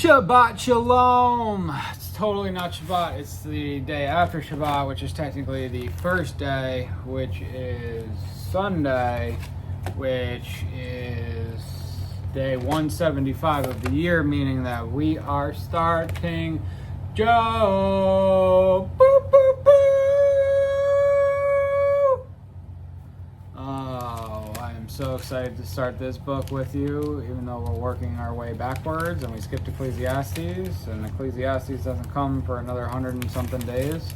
Shabbat Shalom! It's totally not Shabbat. It's the day after Shabbat, which is technically the first day, which is Sunday, which is day 175 of the year, meaning that we are starting Job. Boop, boop, boop. Oh, I am so excited to start this book with you, even though we're working our way backwards and we skipped Ecclesiastes, and Ecclesiastes doesn't come for another 100 and something days.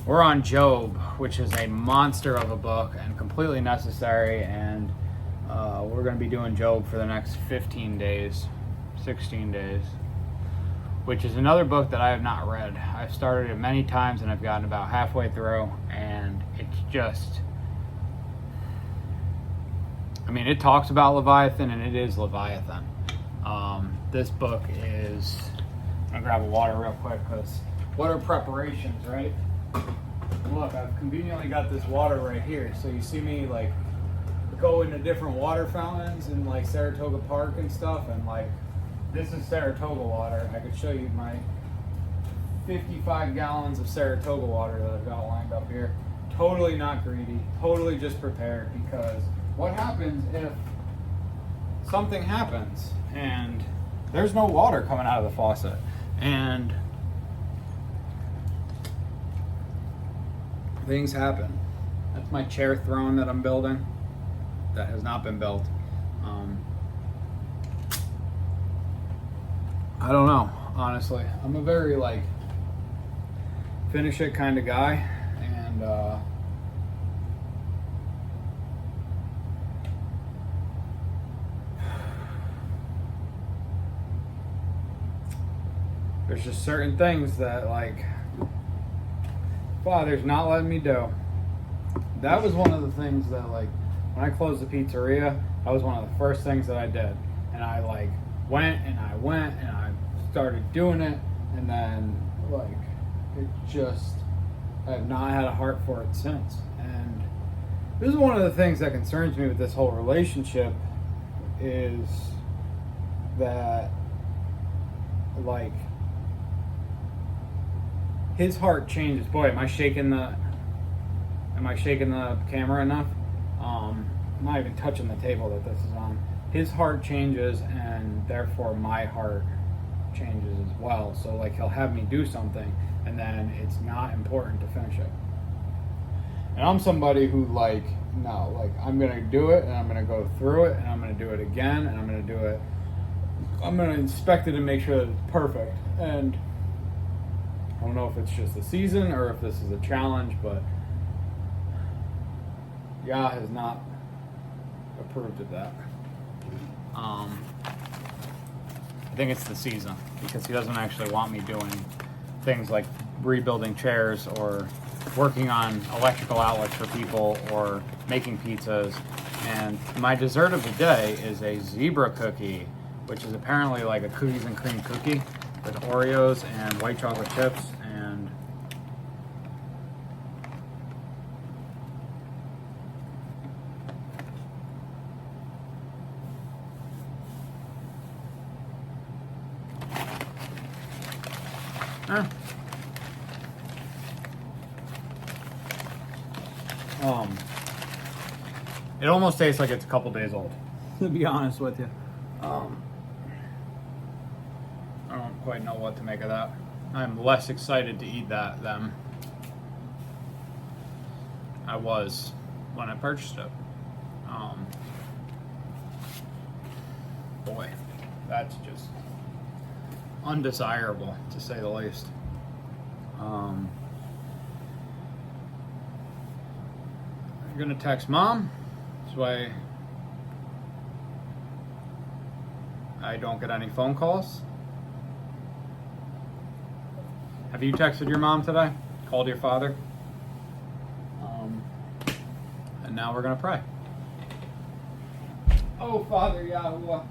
We're on Job, which is a monster of a book and completely necessary, and we're going to be doing Job for the next 15 days, 16 days, which is another book that I have not read. I've started it many times and I've gotten about halfway through, and it's just... it talks about Leviathan, and it is Leviathan. This book is... I'm going to grab a water real quick, because what are preparations, right? Look, I've conveniently got this water right here. So you see me, go into different water fountains in, Saratoga Park and stuff, and, this is Saratoga water. I could show you my 55 gallons of Saratoga water that I've got lined up here. Totally not greedy, totally just prepared, because what happens if something happens and there's no water coming out of the faucet, and things happen. That's my chair throne that I'm building that has not been built. I don't know, honestly. I'm a very finish it kind of guy, and there's just certain things that Father's not letting me do. That was one of the things that when I closed the pizzeria, that was one of the first things that I did. And I went and I started doing it, and then it just, I have not had a heart for it since. And this is one of the things that concerns me with this whole relationship, is that his heart changes. Boy, am I shaking the camera enough? I'm not even touching the table that this is on. His heart changes, and therefore my heart changes as well. So he'll have me do something, and then it's not important to finish it. And I'm somebody who no, I'm gonna do it, and I'm gonna go through it, and I'm gonna do it again, and I'm gonna inspect it and make sure that it's perfect. And I don't know if it's just the season or if this is a challenge, but Yah has not approved of that. I think it's the season, because he doesn't actually want me doing things like rebuilding chairs or working on electrical outlets for people or making pizzas. And my dessert of the day is a zebra cookie, which is apparently a cookies and cream cookie with Oreos and white chocolate chips, and it almost tastes like it's a couple days old, to be honest with you. I don't quite know what to make of that. I'm less excited to eat that than I was when I purchased it. Boy, that's just undesirable, to say the least. I'm gonna text Mom, so I don't get any phone calls. Have you texted your mom today? Called your father? And now we're going to pray. Oh, Father Yahuwah,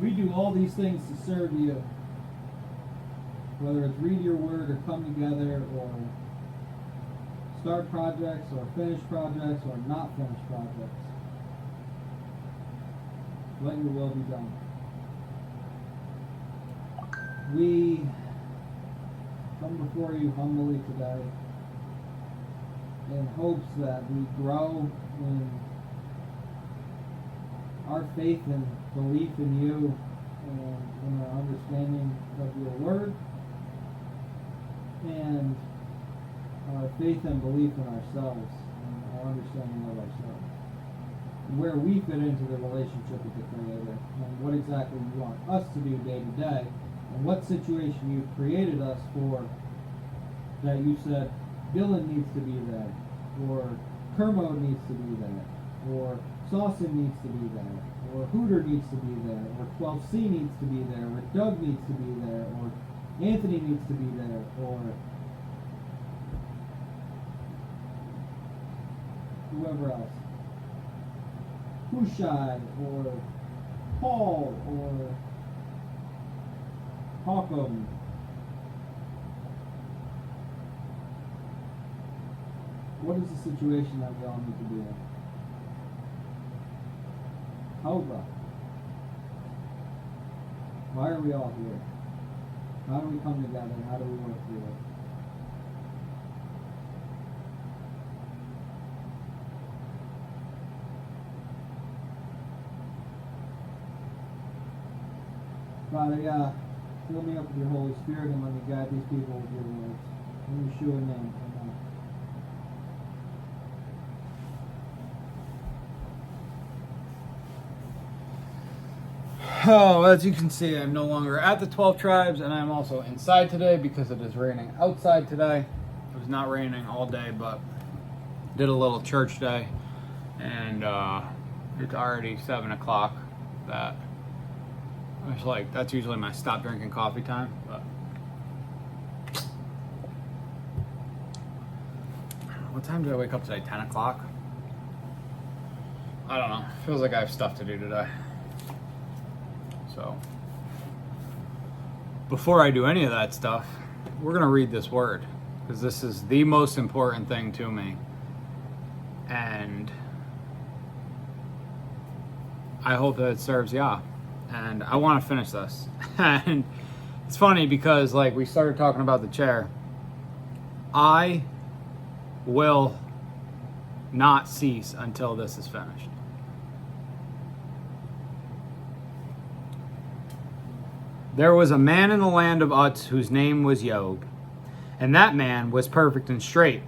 we do all these things to serve you. Whether it's read your word or come together or start projects or finish projects or not finish projects. Let your will be done. we come before you humbly today in hopes that we grow in our faith and belief in you and in our understanding of your word and our faith and belief in ourselves and our understanding of ourselves. And where we fit into the relationship with the Creator and what exactly you want us to do day to day and what situation you've created us for that you said Dylan needs to be there, or Kermo needs to be there, or Saucin needs to be there, or Hooter needs to be there, or 12C needs to be there, or Doug needs to be there, or Anthony needs to be there, or whoever else. Hushai, or Paul, or Hawcom. What is the situation that we all need to be in? Hova. Why are we all here? How do we come together? How do we work through it? Father, fill me up with your Holy Spirit and let me guide these people with your words. In Yeshua's name, amen. Oh, as you can see, I'm no longer at the 12 tribes, and I'm also inside today because it is raining outside today. It was not raining all day, but did a little church day, and it's already 7 o'clock. That I was like, that's usually my stop drinking coffee time, but what time did I wake up today? 10 o'clock? I don't know. Feels like I have stuff to do today. So, before I do any of that stuff, we're going to read this word, because this is the most important thing to me. And I hope that it serves Yah. And I want to finish this. And it's funny because, like, we started talking about the chair. I will not cease until this is finished. There was a man in the land of Uz whose name was Job, and that man was perfect and straight,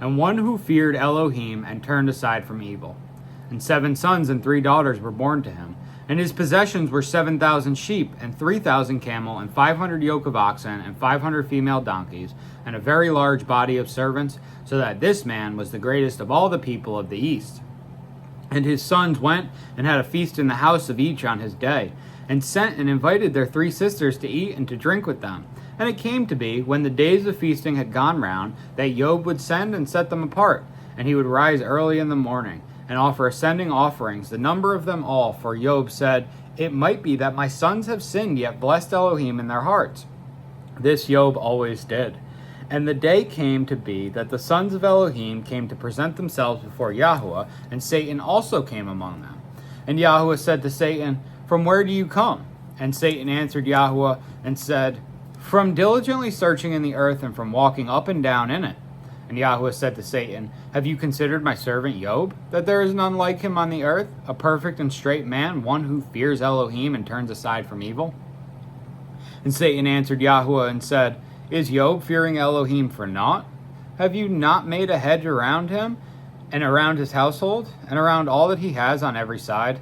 and one who feared Elohim and turned aside from evil. And 7 sons and 3 daughters were born to him, and his possessions were 7,000 sheep, and 3,000 camel, and 500 yoke of oxen, and 500 female donkeys, and a very large body of servants, so that this man was the greatest of all the people of the east. And his sons went and had a feast in the house of each on his day, and sent and invited their 3 sisters to eat and to drink with them. And it came to be, when the days of feasting had gone round, that Job would send and set them apart, and he would rise early in the morning, and offer ascending offerings, the number of them all. For Job said, it might be that my sons have sinned, yet blessed Elohim in their hearts. This Job always did. And the day came to be that the sons of Elohim came to present themselves before Yahweh, and Satan also came among them. And Yahweh said to Satan, from where do you come? And Satan answered Yahweh and said, from diligently searching in the earth and from walking up and down in it. And Yahweh said to Satan, have you considered my servant Job, that there is none like him on the earth, a perfect and straight man, one who fears Elohim and turns aside from evil? And Satan answered Yahweh and said, is Job fearing Elohim for naught? Have you not made a hedge around him, and around his household, and around all that he has on every side?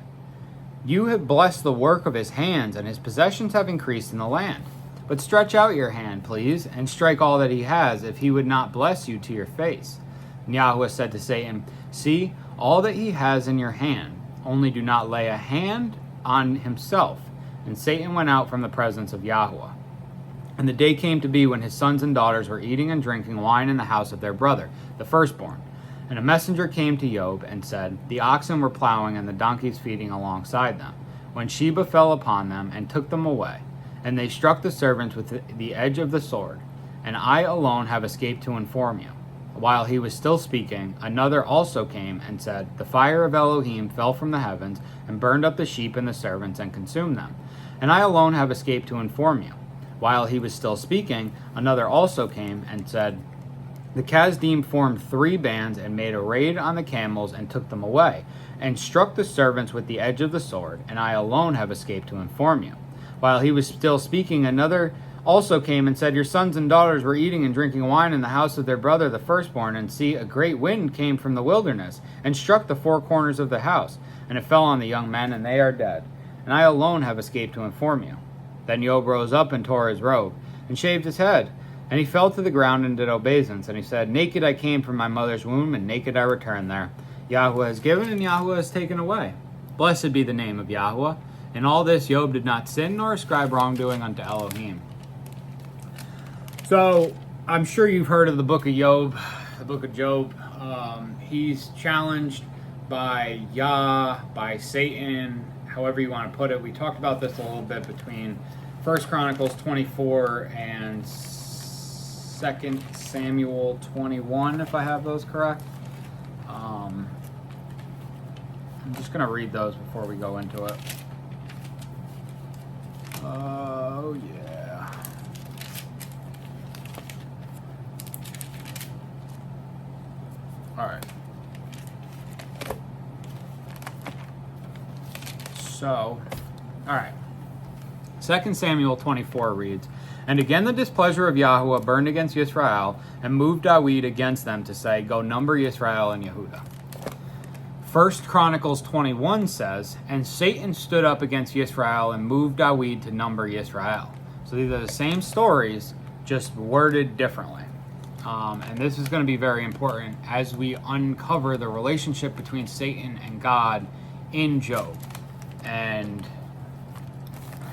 You have blessed the work of his hands, and his possessions have increased in the land. But stretch out your hand, please, and strike all that he has, if he would not bless you to your face. And Yahweh said to Satan, see, all that he has in your hand, only do not lay a hand on himself. And Satan went out from the presence of Yahweh. And the day came to be when his sons and daughters were eating and drinking wine in the house of their brother, the firstborn. And a messenger came to Job and said, the oxen were plowing and the donkeys feeding alongside them, when Sheba fell upon them and took them away. And they struck the servants with the edge of the sword. And I alone have escaped to inform you. While he was still speaking, another also came and said, the fire of Elohim fell from the heavens and burned up the sheep and the servants and consumed them. And I alone have escaped to inform you. While he was still speaking, another also came and said, "The Kasdim formed 3 bands and made a raid on the camels and took them away, and struck the servants with the edge of the sword, and I alone have escaped to inform you." While he was still speaking, another also came and said, "Your sons and daughters were eating and drinking wine in the house of their brother the firstborn, and see, a great wind came from the wilderness, and struck the 4 corners of the house, and it fell on the young men, and they are dead. And I alone have escaped to inform you." Then Job rose up and tore his robe, and shaved his head, and he fell to the ground and did obeisance, and he said, "Naked I came from my mother's womb, and naked I return there. Yahweh has given, and Yahweh has taken away. Blessed be the name of Yahweh." In all this Job did not sin nor ascribe wrongdoing unto Elohim. So, I'm sure you've heard of the book of Job, the book of Job. He's challenged by Yah, by Satan, however you want to put it. We talked about this a little bit between 1 Chronicles 24 and 2 Samuel 21, if I have those correct. I'm just going to read those before we go into it. Oh, yeah. All right. So, all right. 2 Samuel 24 reads, "And again the displeasure of Yahweh burned against Yisrael, and moved Dawid against them to say, Go number Yisrael and Yehudah." 1 Chronicles 21 says, "And Satan stood up against Yisrael and moved Dawid to number Yisrael." So these are the same stories, just worded differently. And this is going to be very important as we uncover the relationship between Satan and God in Job. And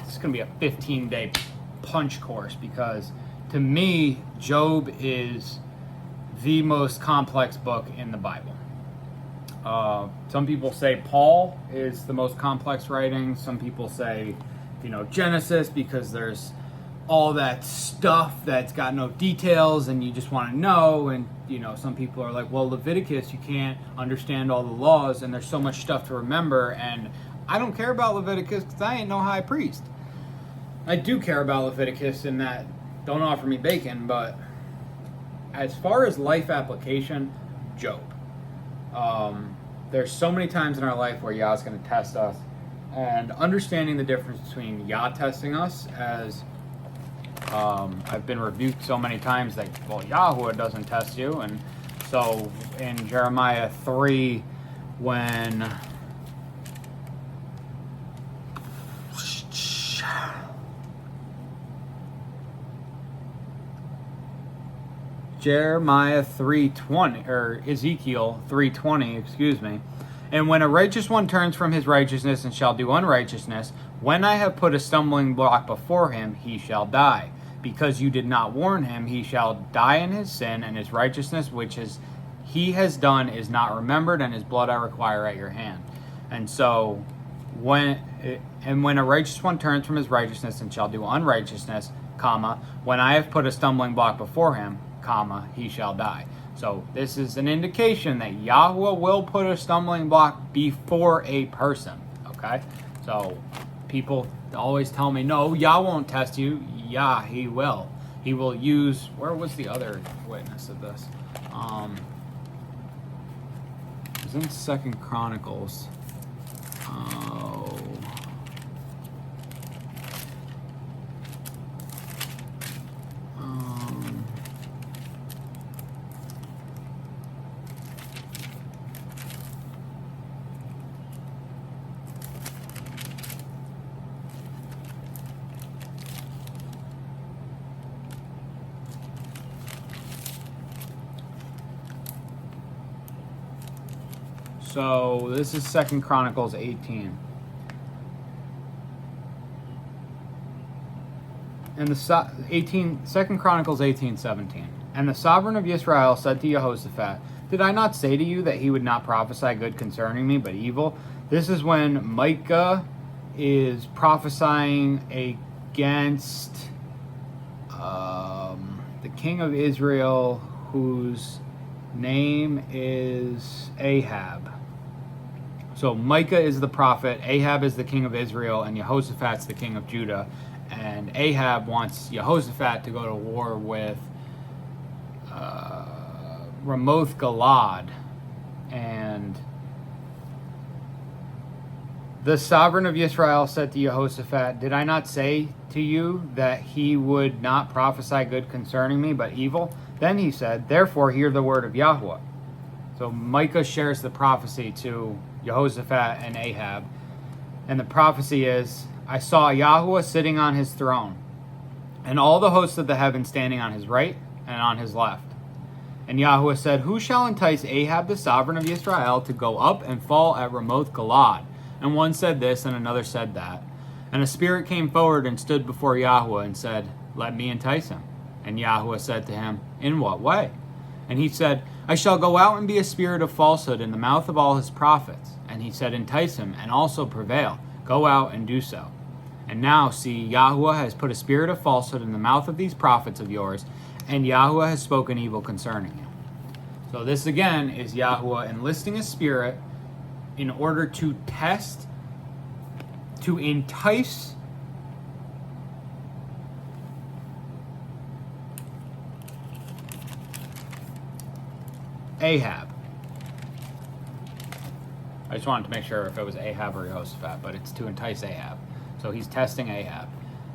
it's going to be a 15-day punch course, because to me, Job is the most complex book in the Bible. Some people say Paul is the most complex writing. Some people say, Genesis, because there's all that stuff that's got no details and you just want to know. And, some people are like, well, Leviticus, you can't understand all the laws and there's so much stuff to remember. And I don't care about Leviticus because I ain't no high priest. I do care about Leviticus in that don't offer me bacon, but as far as life application, Job. There's so many times in our life where Yah's going to test us, and understanding the difference between Yah testing us, as I've been rebuked so many times that, well, Yahweh doesn't test you. And so in Jeremiah 3, when Jeremiah 3:20, or Ezekiel 3:20, excuse me. "And when a righteous one turns from his righteousness and shall do unrighteousness, when I have put a stumbling block before him, he shall die. Because you did not warn him, he shall die in his sin, and his righteousness which he has done is not remembered, and his blood I require at your hand." And so, when a righteous one turns from his righteousness and shall do unrighteousness, when I have put a stumbling block before him, he shall die. So this is an indication that Yahweh will put a stumbling block before a person. Okay? So people always tell me, no, Yah won't test you. Yeah, he will. He will use, where was the other witness of this? It was in 2 Chronicles. So this is 2 Chronicles 18. And 2 Chronicles 18:17. "And the sovereign of Israel said to Jehoshaphat, Did I not say to you that he would not prophesy good concerning me, but evil?" This is when Micah is prophesying against the king of Israel, whose name is Ahab. So Micah is the prophet, Ahab is the king of Israel, and Jehoshaphat's the king of Judah. and Ahab wants Jehoshaphat to go to war with Ramoth Galad. And the sovereign of Israel said to Jehoshaphat, "Did I not say to you that he would not prophesy good concerning me, but evil?" Then he said, "Therefore hear the word of Yahweh." So Micah shares the prophecy to Jehoshaphat and Ahab. And the prophecy is, "I saw Yahweh sitting on his throne, and all the hosts of the heaven standing on his right and on his left. And Yahweh said, Who shall entice Ahab the sovereign of Israel to go up and fall at Ramoth Galad? And one said this, and another said that. And a spirit came forward and stood before Yahweh and said, Let me entice him. And Yahweh said to him, In what way? And he said, I shall go out and be a spirit of falsehood in the mouth of all his prophets. And he said, Entice him, and also prevail. Go out and do so. And now, see, Yahweh has put a spirit of falsehood in the mouth of these prophets of yours, and Yahweh has spoken evil concerning you." So this again is Yahweh enlisting a spirit in order to test, to entice Ahab. I just wanted to make sure if it was Ahab or Jehoshaphat, but it's to entice Ahab. So he's testing Ahab.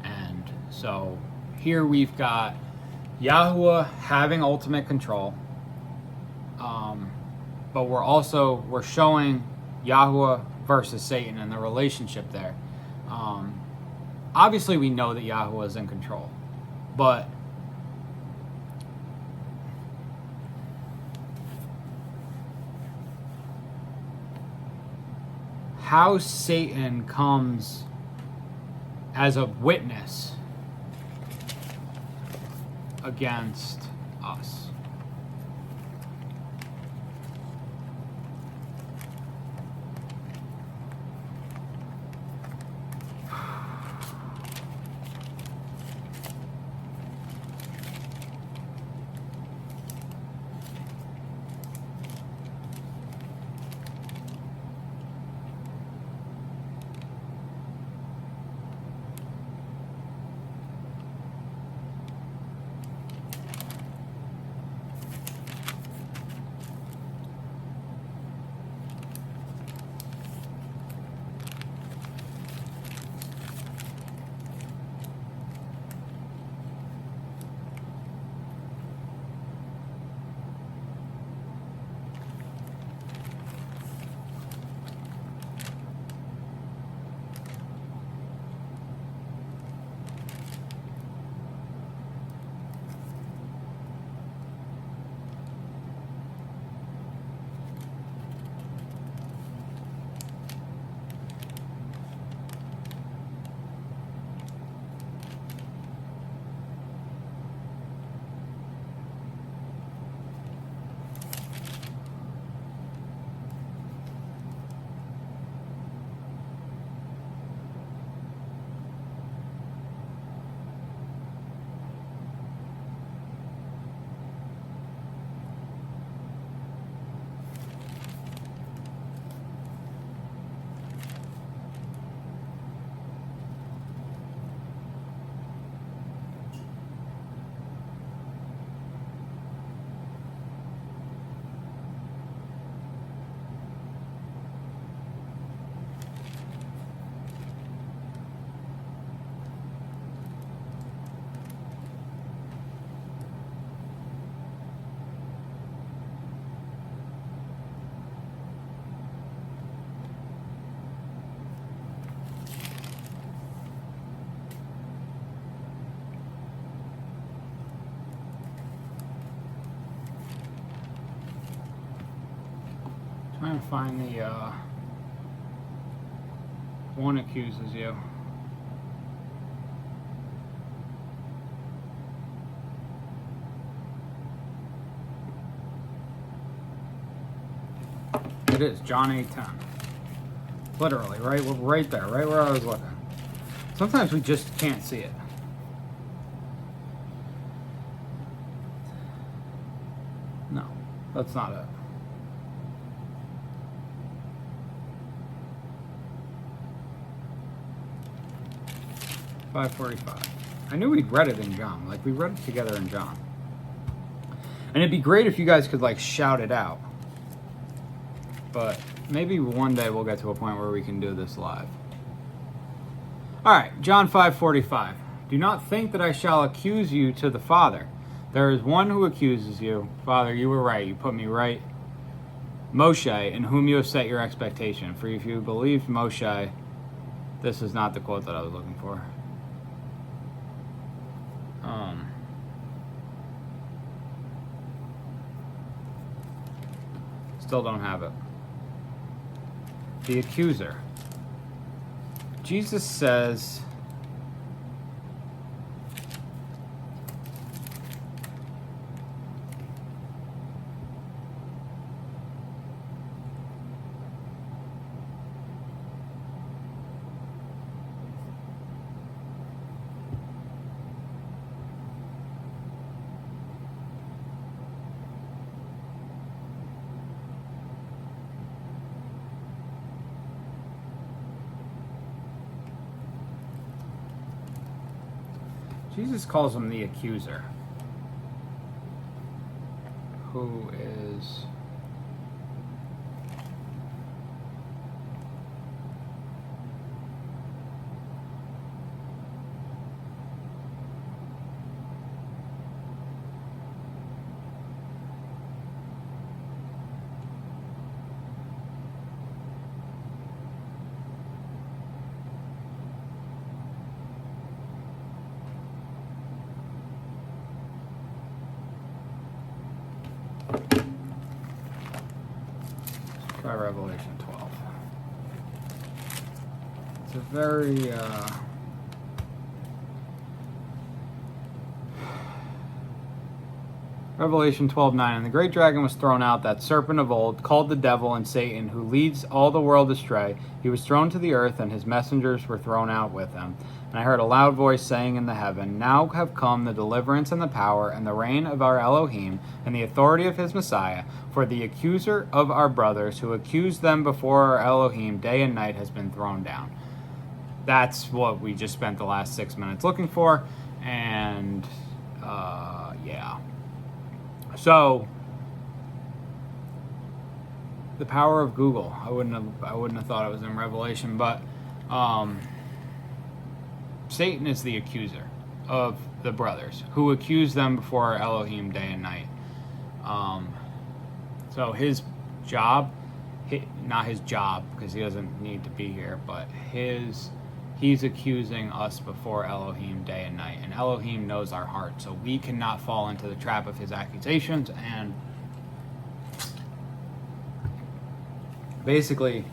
And so here we've got Yahweh having ultimate control. But we're showing Yahweh versus Satan and the relationship there. Obviously we know that Yahweh is in control, but how Satan comes as a witness against us. Trying to find the one accuses you. It is John 8:10. Literally, right? We're right there, right where I was looking. Sometimes we just can't see it. No, that's not it. 5:45. I knew we'd read it in John. Like, we read it together in John. And it'd be great if you guys could, like, shout it out. But maybe one day we'll get to a point where we can do this live. All right, John 5:45. Do not think that I shall accuse you to the Father. There is one who accuses you. Father, you were right. You put me right. Moshe, in whom you have set your expectation. For if you believed Moshe, this is not the quote that I was looking for. Still don't have it. The accuser. Jesus says, Jesus calls him the accuser, who is by Revelation 12. It's a very Revelation 12:9. And the great dragon was thrown out, that serpent of old, called the devil and Satan, who leads all the world astray. He was thrown to the earth, and his messengers were thrown out with him. And I heard a loud voice saying in the heaven, Now have come the deliverance and the power and the reign of our Elohim and the authority of his Messiah. For the accuser of our brothers, who accused them before our Elohim day and night, has been thrown down. That's what we just spent the last 6 minutes looking for. And, yeah. So, the power of Google. I wouldn't have thought it was in Revelation, but Satan is the accuser of the brothers, who accuse them before our Elohim day and night. So his job, not his job, because he doesn't need to be here, but he's accusing us before Elohim day and night. And Elohim knows our heart, so we cannot fall into the trap of his accusations and basically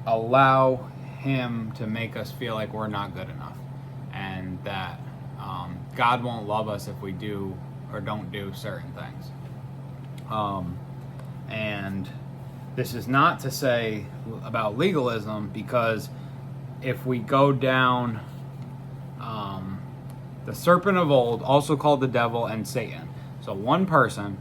allow him to make us feel like we're not good enough, and that God won't love us if we do or don't do certain things. And this is not to say about legalism, because if we go down the serpent of old, also called the devil and Satan. So one person,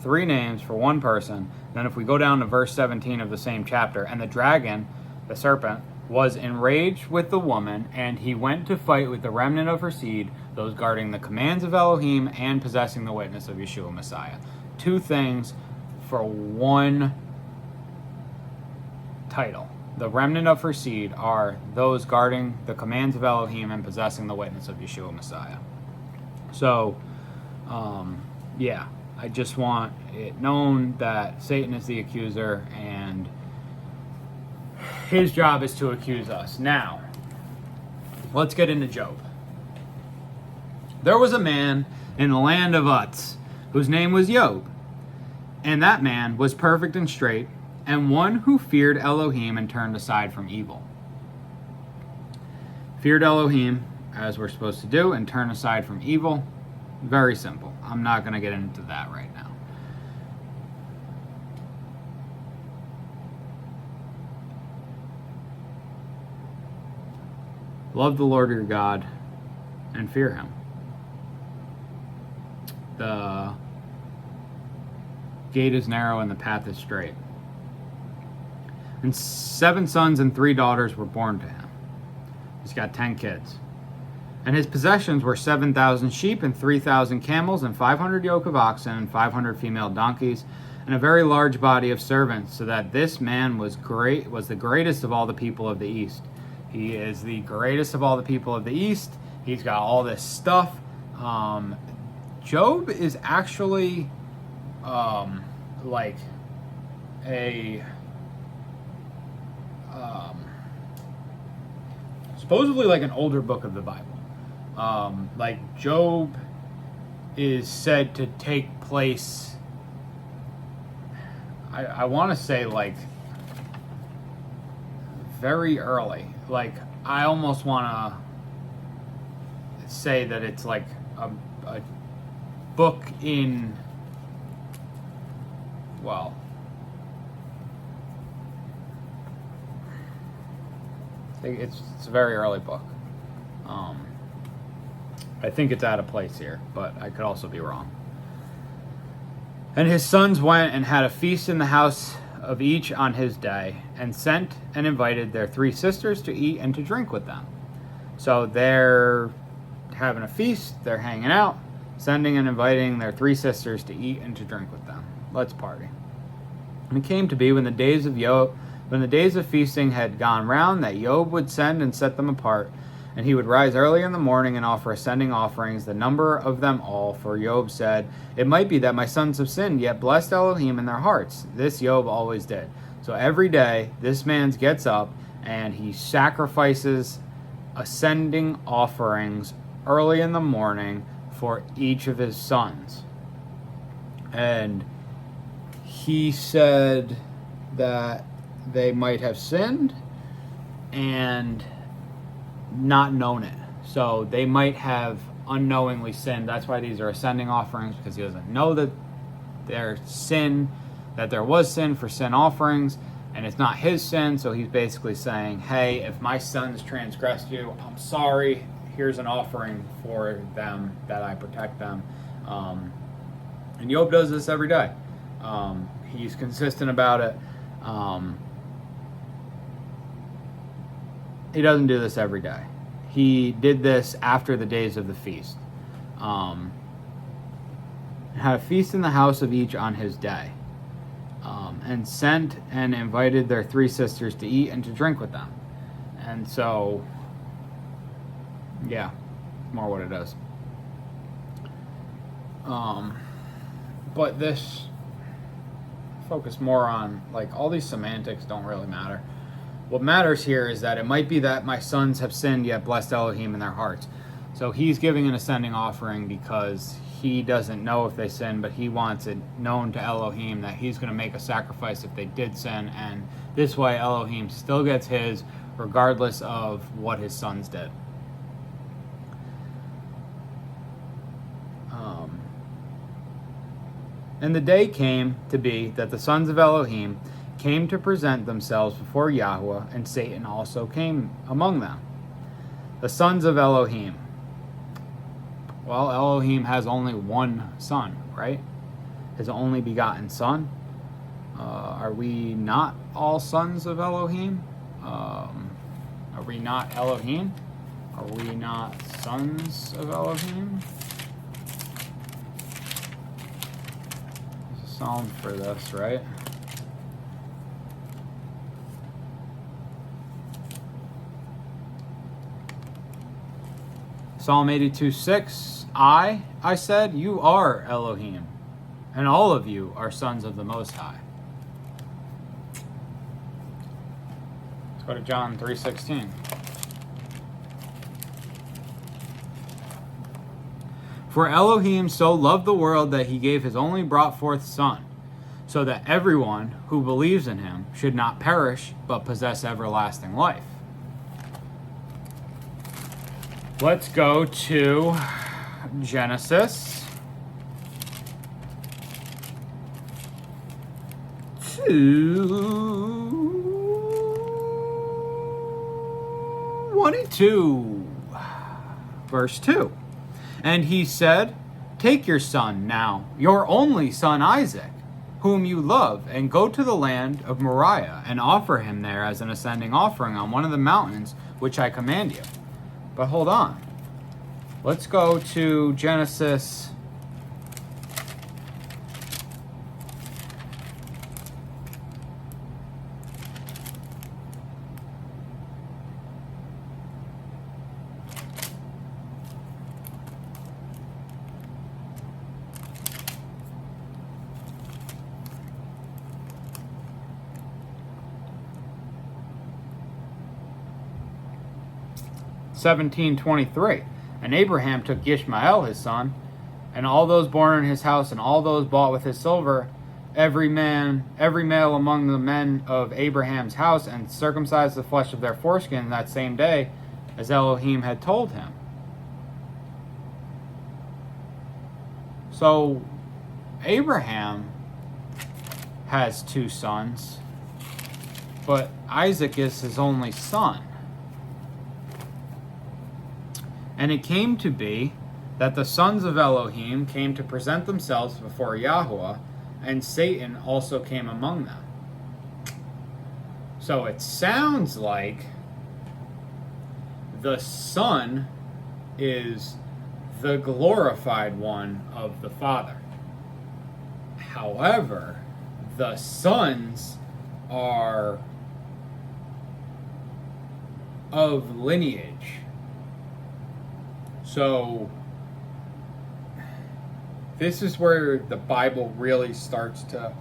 3 names for one person. Then if we go down to verse 17 of the same chapter, and the dragon, the serpent, was enraged with the woman, and he went to fight with the remnant of her seed, those guarding the commands of Elohim and possessing the witness of Yeshua Messiah. 2 things for one title. The remnant of her seed are those guarding the commands of Elohim and possessing the witness of Yeshua Messiah. So, yeah, I just want it known that Satan is the accuser, and his job is to accuse us. Now, let's get into Job. There was a man in the land of Uz, whose name was Job, and that man was perfect and straight, and one who feared Elohim and turned aside from evil. Feared Elohim, as we're supposed to do, and turn aside from evil. Very simple. I'm not going to get into that right now. Love the Lord your God and fear him. The gate is narrow and the path is straight. And 7 sons and 3 daughters were born to him. He's got 10 kids. And his possessions were 7,000 sheep and 3,000 camels and 500 yoke of oxen and 500 female donkeys and a very large body of servants, so that this man was the greatest of all the people of the East. He is the greatest of all the people of the East. He's got all this stuff. Job is actually like a supposedly like an older book of the Bible. Like Job is said to take place, I want to say like very early. Like I almost want to say that it's like a book in, well, it's a very early book. I think it's out of place here, but I could also be wrong. And his sons went and had a feast in the house of each on his day, and sent and invited their 3 sisters to eat and to drink with them. So they're having a feast, they're hanging out, sending and inviting their 3 sisters to eat and to drink with them. Let's party. And it came to be when the days of feasting had gone round, that Job would send and set them apart. And he would rise early in the morning and offer ascending offerings, the number of them all. For Job said, it might be that my sons have sinned, yet blessed Elohim in their hearts. This Job always did. So every day, this man gets up and he sacrifices ascending offerings early in the morning for each of his sons. And he said that they might have sinned and not known it. So they might have unknowingly sinned. That's why these are ascending offerings, because he doesn't know that there was sin for sin offerings, and it's not his sin. So he's basically saying, hey, if my sons transgressed you, I'm sorry, here's an offering for them, that I protect them. And Job does this every day. He's consistent about it. He doesn't do this every day. He did this after the days of the feast. Had a feast in the house of each on his day. And sent and invited their 3 sisters to eat and to drink with them. And so, yeah, more what it is. But this focus more on, like, all these semantics don't really matter. What matters here is that it might be that my sons have sinned, yet blessed Elohim in their hearts. So he's giving an ascending offering because he doesn't know if they sin, but he wants it known to Elohim that he's going to make a sacrifice if they did sin, and this way Elohim still gets his regardless of what his sons did. And the day came to be that the sons of Elohim came to present themselves before Yahweh, and Satan also came among them. The sons of Elohim. Well, Elohim has only one son, right? His only begotten son. Are we not all sons of Elohim? Are we not Elohim? Are we not sons of Elohim? There's a psalm for this, right? Psalm 82:6, I said, you are Elohim, and all of you are sons of the Most High. Let's go to John 3:16. For Elohim so loved the world that he gave his only brought forth Son, so that everyone who believes in him should not perish, but possess everlasting life. Let's go to Genesis 22, verse 2. And he said, take your son now, your only son Isaac, whom you love, and go to the land of Moriah, and offer him there as an ascending offering on one of the mountains which I command you. But hold on. Let's go to Genesis 17:23. And Abraham took Ishmael his son, and all those born in his house, and all those bought with his silver, every male among the men of Abraham's house, and circumcised the flesh of their foreskin that same day, as Elohim had told him. So Abraham has 2 sons, but Isaac is his only son. And it came to be that the sons of Elohim came to present themselves before Yahuwah, and Satan also came among them. So it sounds like the Son is the glorified one of the Father. However, the sons are of lineage. So this is where the Bible really starts to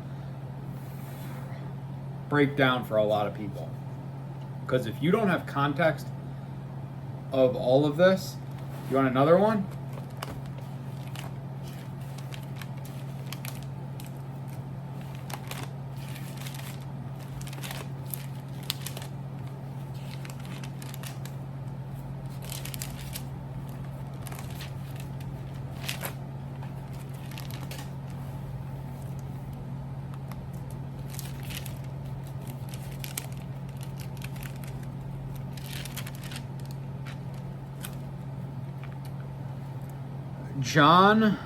break down for a lot of people. Because if you don't have context of all of this, you want another one? John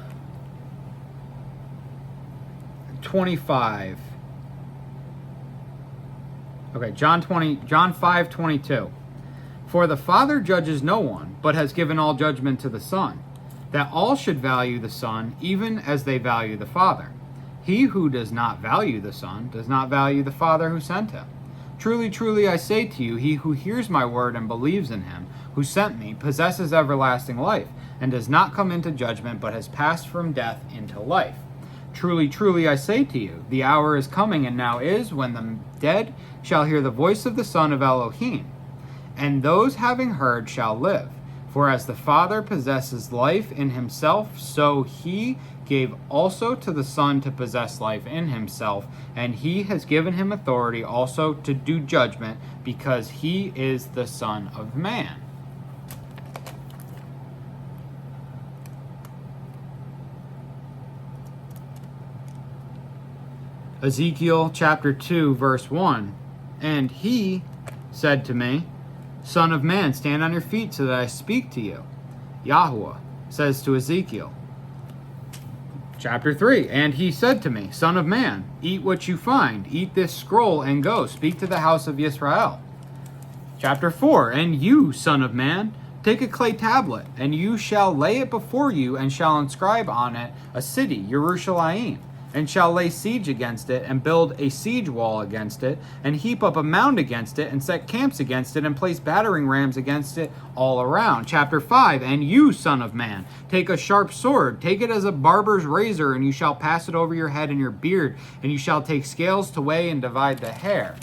25. Okay, John 5:22. For the Father judges no one, but has given all judgment to the Son, that all should value the Son, even as they value the Father. He who does not value the Son does not value the Father who sent him. Truly, truly, I say to you, he who hears my word and believes in him who sent me possesses everlasting life, and does not come into judgment, but has passed from death into life. Truly, truly, I say to you, the hour is coming, and now is, when the dead shall hear the voice of the Son of Elohim, and those having heard shall live. For as the Father possesses life in himself, so he gave also to the Son to possess life in himself, and he has given him authority also to do judgment, because he is the Son of Man. Ezekiel chapter 2, verse 1. And he said to me, Son of man, stand on your feet so that I speak to you. Yahuwah says to Ezekiel. Chapter 3. And he said to me, Son of man, eat what you find. Eat this scroll and go. Speak to the house of Israel. Chapter 4. And you, son of man, take a clay tablet, and you shall lay it before you, and shall inscribe on it a city, Yerushalayim, and shall lay siege against it, and build a siege wall against it, and heap up a mound against it, and set camps against it, and place battering rams against it all around. Chapter 5, and you, son of man, take a sharp sword, take it as a barber's razor, and you shall pass it over your head and your beard, and you shall take scales to weigh and divide the hair.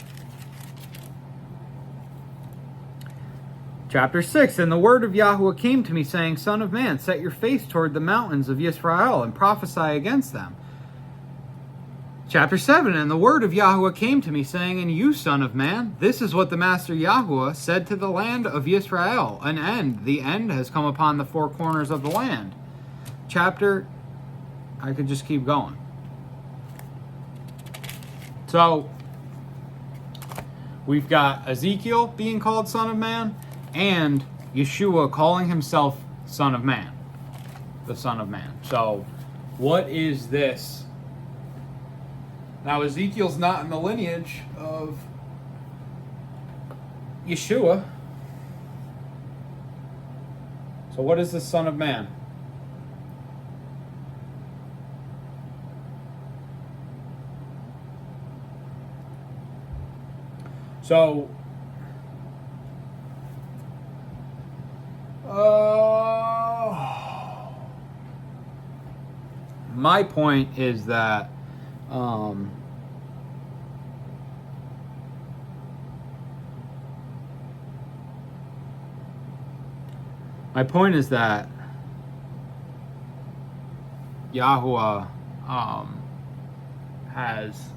Chapter 6, and the word of Yahuwah came to me, saying, Son of man, set your face toward the mountains of Yisrael, and prophesy against them. Chapter 7, and the word of Yahuwah came to me, saying, And you, son of man, this is what the Master Yahuwah said to the land of Yisrael, an end. The end has come upon the 4 corners of the land. I could just keep going. So, we've got Ezekiel being called Son of Man, and Yeshua calling himself Son of Man, the Son of Man. So, what is this? Now, Ezekiel's not in the lineage of Yeshua. So what is the Son of Man? So, my point is that Yahuwah has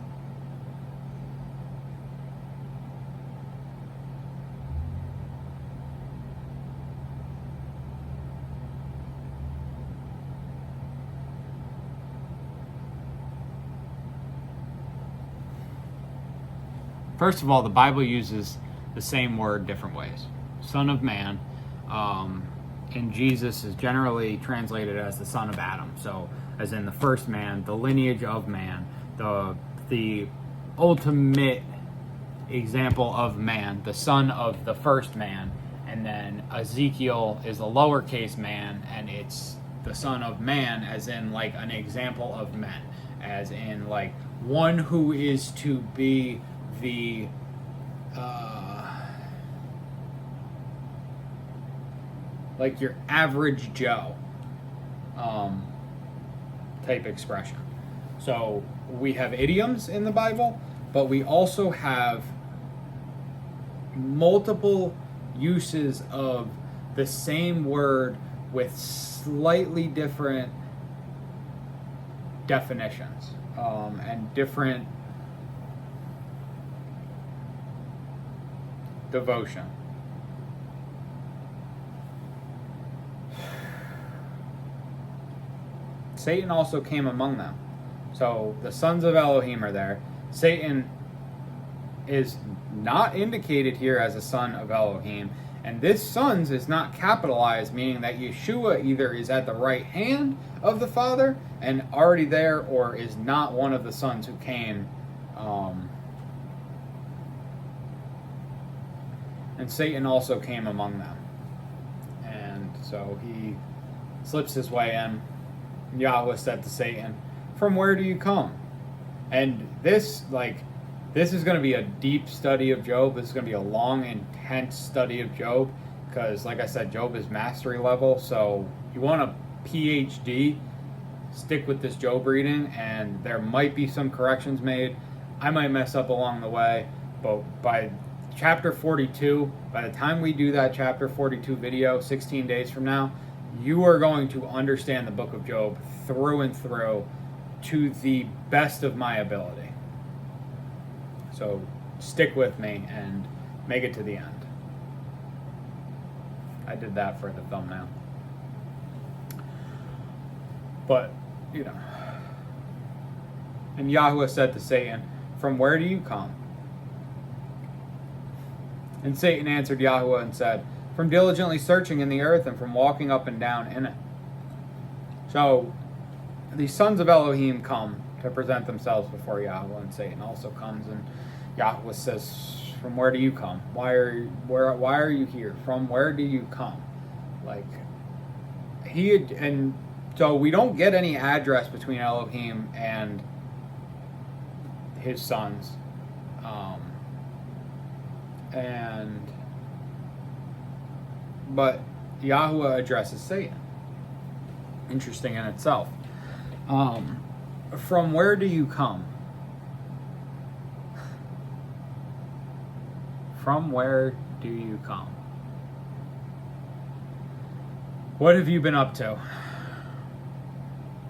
first of all, the Bible uses the same word different ways. Son of Man, in Jesus is generally translated as the son of Adam. So, as in the first man, the lineage of man, the ultimate example of man, the son of the first man. And then Ezekiel is a lowercase man, and it's the son of man, as in like an example of men, as in like one who is to be the like your average Joe type expression. So we have idioms in the Bible, but we also have multiple uses of the same word with slightly different definitions and different devotion. Satan also came among them. So the sons of Elohim are there. Satan is not indicated here as a son of Elohim. And this sons is not capitalized, meaning that Yeshua either is at the right hand of the Father and already there, or is not one of the sons who came. And Satan also came among them. And so he slips his way in. Yahweh said to Satan, "From where do you come?" And this is going to be a deep study of Job. This is going to be a long, intense study of Job, because like I said, Job is mastery level. So you want a PhD, stick with this Job reading, and there might be some corrections made. I might mess up along the way, but by chapter 42, by the time we do that chapter 42 video 16 days from now, you are going to understand the book of Job through and through to the best of my ability. So stick with me and make it to the end. I did that for the thumbnail. But, and Yahuwah said to Satan, "From where do you come?" And Satan answered Yahuwah and said, "From diligently searching in the earth and from walking up and down in it." So, the sons of Elohim come to present themselves before Yahuwah, and Satan also comes, and Yahuwah says, "From where do you come? Why are you here? From where do you come?" And so we don't get any address between Elohim and his sons, but Yahuwah addresses Satan. Interesting in itself. From where do you come? From where do you come? What have you been up to?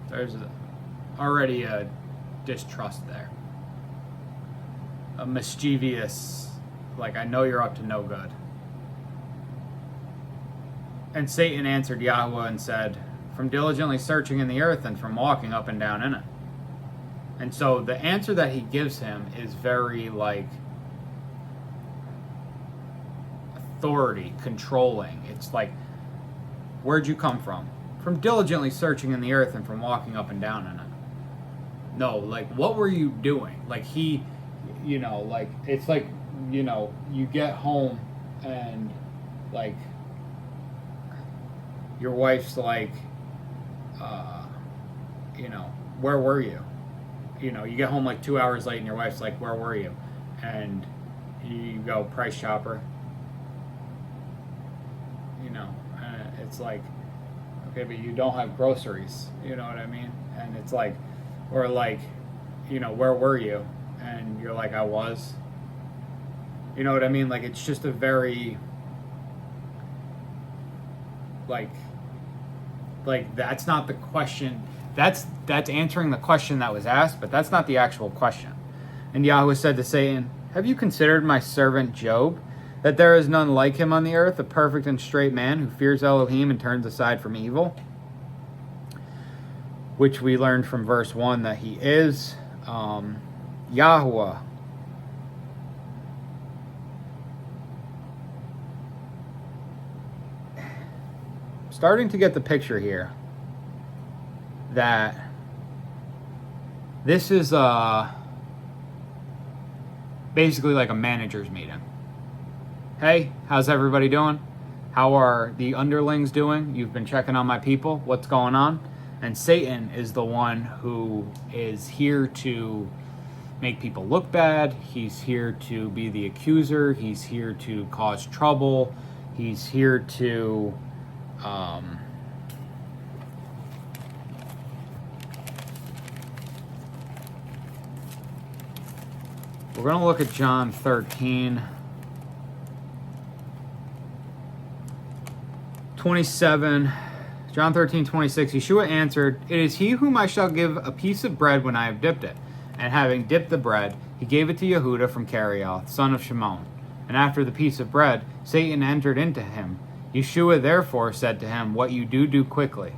There's already a distrust there. A mischievous, I know you're up to no good. And Satan answered Yahuwah and said, "From diligently searching in the earth and from walking up and down in it." And so the answer that he gives him is very authority, controlling. It's where'd you come from? From diligently searching in the earth and from walking up and down in it. No, what were you doing? It's you get home and your wife's like, where were you? You get home like 2 hours late and your wife's like, where were you? And you go, Price Chopper. It's like, okay, but you don't have groceries. You know what I mean? And it's like, or like, where were you? And you're like, I was. You know what I mean? Like, it's just a very, like that's not the question. That's answering the question that was asked, but that's not the actual question. And Yahweh said to Satan, have you considered my servant Job, that there is none like him on the earth, a perfect and straight man who fears Elohim and turns aside from evil? Which we learned from verse 1 that he is. Yahweh. Starting to get the picture here that this is basically like a manager's meeting. Hey, how's everybody doing? How are the underlings doing? You've been checking on my people. What's going on? And Satan is the one who is here to make people look bad. He's here to be the accuser. He's here to cause trouble. He's here to we're going to look at John 13, 27. John 13:26. Yeshua answered, it is he whom I shall give a piece of bread when I have dipped it. And having dipped the bread, he gave it to Yehuda from Karioth, son of Shimon. And after the piece of bread, Satan entered into him. Yeshua therefore said to him, what you do, do quickly.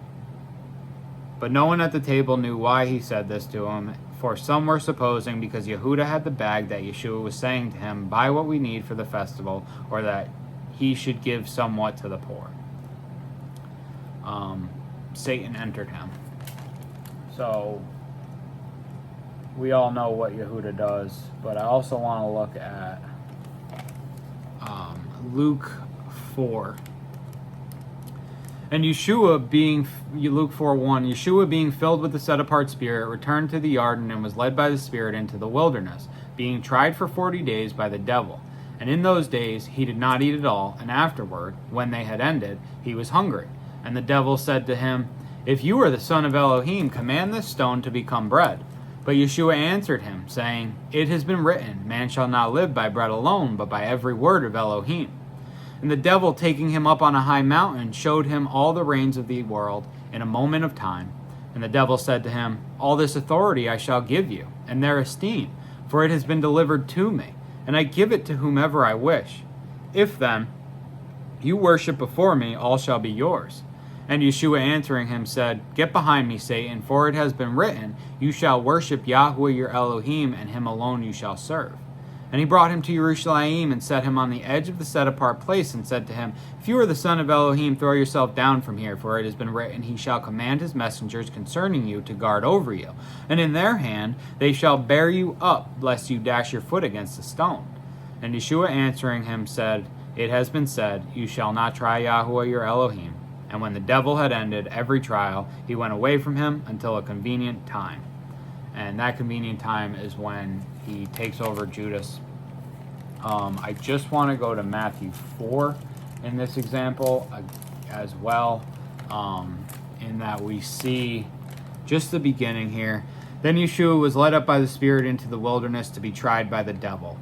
But no one at the table knew why he said this to him, for some were supposing because Yehuda had the bag that Yeshua was saying to him, buy what we need for the festival, or that he should give somewhat to the poor. Satan entered him. So we all know what Yehuda does, but I also want to look at Luke 4. And Yeshua being, Luke 4:1, Yeshua being filled with the set-apart Spirit, returned to the garden and was led by the Spirit into the wilderness, being tried for 40 days by the devil. And in those days he did not eat at all, and afterward, when they had ended, he was hungry. And the devil said to him, if you are the Son of Elohim, command this stone to become bread. But Yeshua answered him, saying, it has been written, man shall not live by bread alone, but by every word of Elohim. And the devil, taking him up on a high mountain, showed him all the reigns of the world in a moment of time. And the devil said to him, all this authority I shall give you, and their esteem, for it has been delivered to me, and I give it to whomever I wish. If then you worship before me, all shall be yours. And Yeshua answering him said, get behind me, Satan, for it has been written, you shall worship Yahweh your Elohim, and him alone you shall serve. And he brought him to Jerusalem and set him on the edge of the set-apart place and said to him, if you are the Son of Elohim, throw yourself down from here, for it has been written, he shall command his messengers concerning you to guard over you. And in their hand they shall bear you up, lest you dash your foot against a stone. And Yeshua answering him said, it has been said, you shall not try Yahweh your Elohim. And when the devil had ended every trial, he went away from him until a convenient time. And that convenient time is when he takes over Judas. I just want to go to Matthew 4 in this example as well, in that we see just the beginning here. Then Yeshua was led up by the Spirit into the wilderness to be tried by the devil.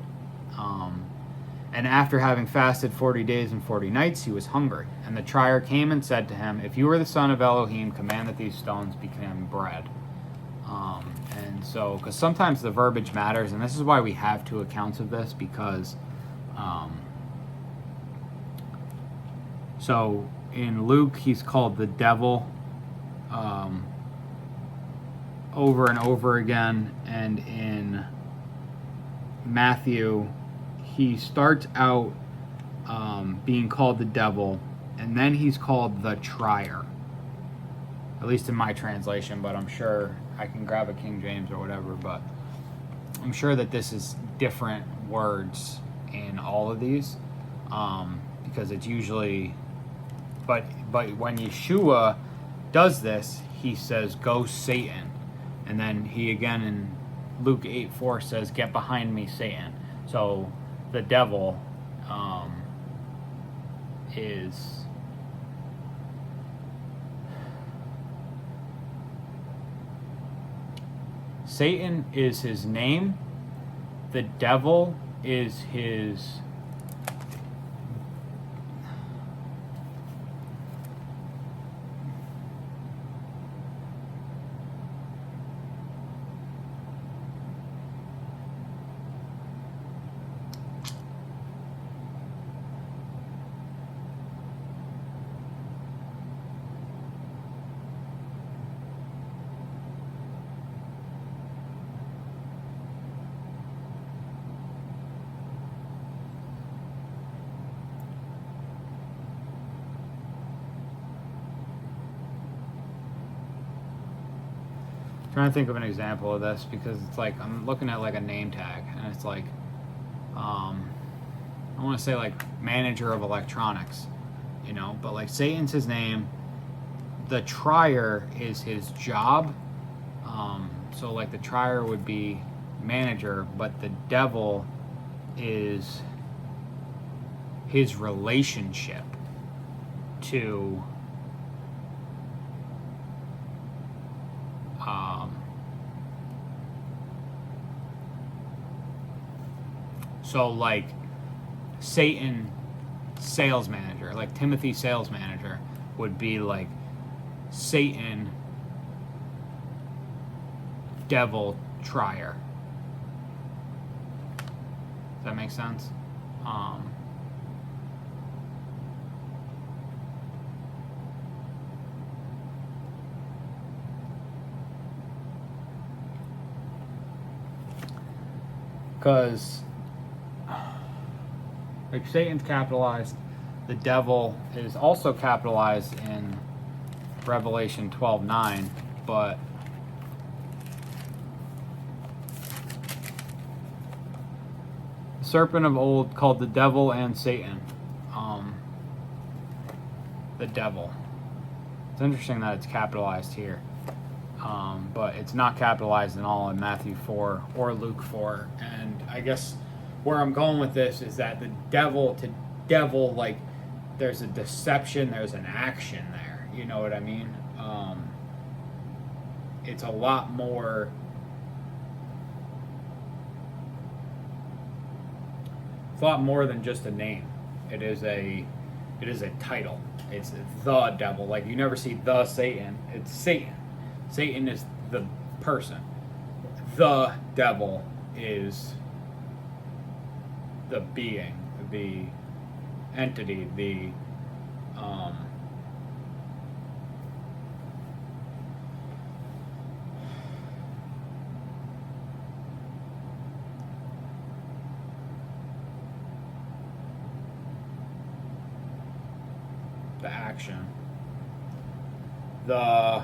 And after having fasted 40 days and 40 nights, he was hungry. And the trier came and said to him, if you are the Son of Elohim, command that these stones become bread. And so, because sometimes the verbiage matters, and this is why we have two accounts of this, because so in Luke, he's called the devil over and over again, and in Matthew, he starts out being called the devil, and then he's called the trier. At least in my translation, but I'm sure I can grab a King James or whatever, but I'm sure that this is different words in all of these, because it's usually, but But when Yeshua does this, he says, "Go, Satan," and then he again in Luke 8:4 says, "Get behind me, Satan." So the devil is Satan is his name. The devil is his trying to think of an example of this, because it's like I'm looking at like a name tag, and it's like I want to say like manager of electronics, you know, but like Satan's his name, the trier is his job, so like the trier would be manager, but the devil is his relationship to so like Satan sales manager, like Timothy sales manager would be like Satan devil trier. Does that make sense? Because like Satan's capitalized, the devil is also capitalized in Revelation 12:9, but the serpent of old called the devil and Satan, the devil. It's interesting that it's capitalized here, but it's not capitalized in all in Matthew 4 or Luke 4. And I guess where I'm going with this is that the devil to devil, like there's a deception, there's an action there. You know what I mean? It's a lot more. It's a lot more than just a name. It is a title. It's the devil. Like you never see the Satan. It's Satan. Satan is the person. The devil is the being, the entity, the action, the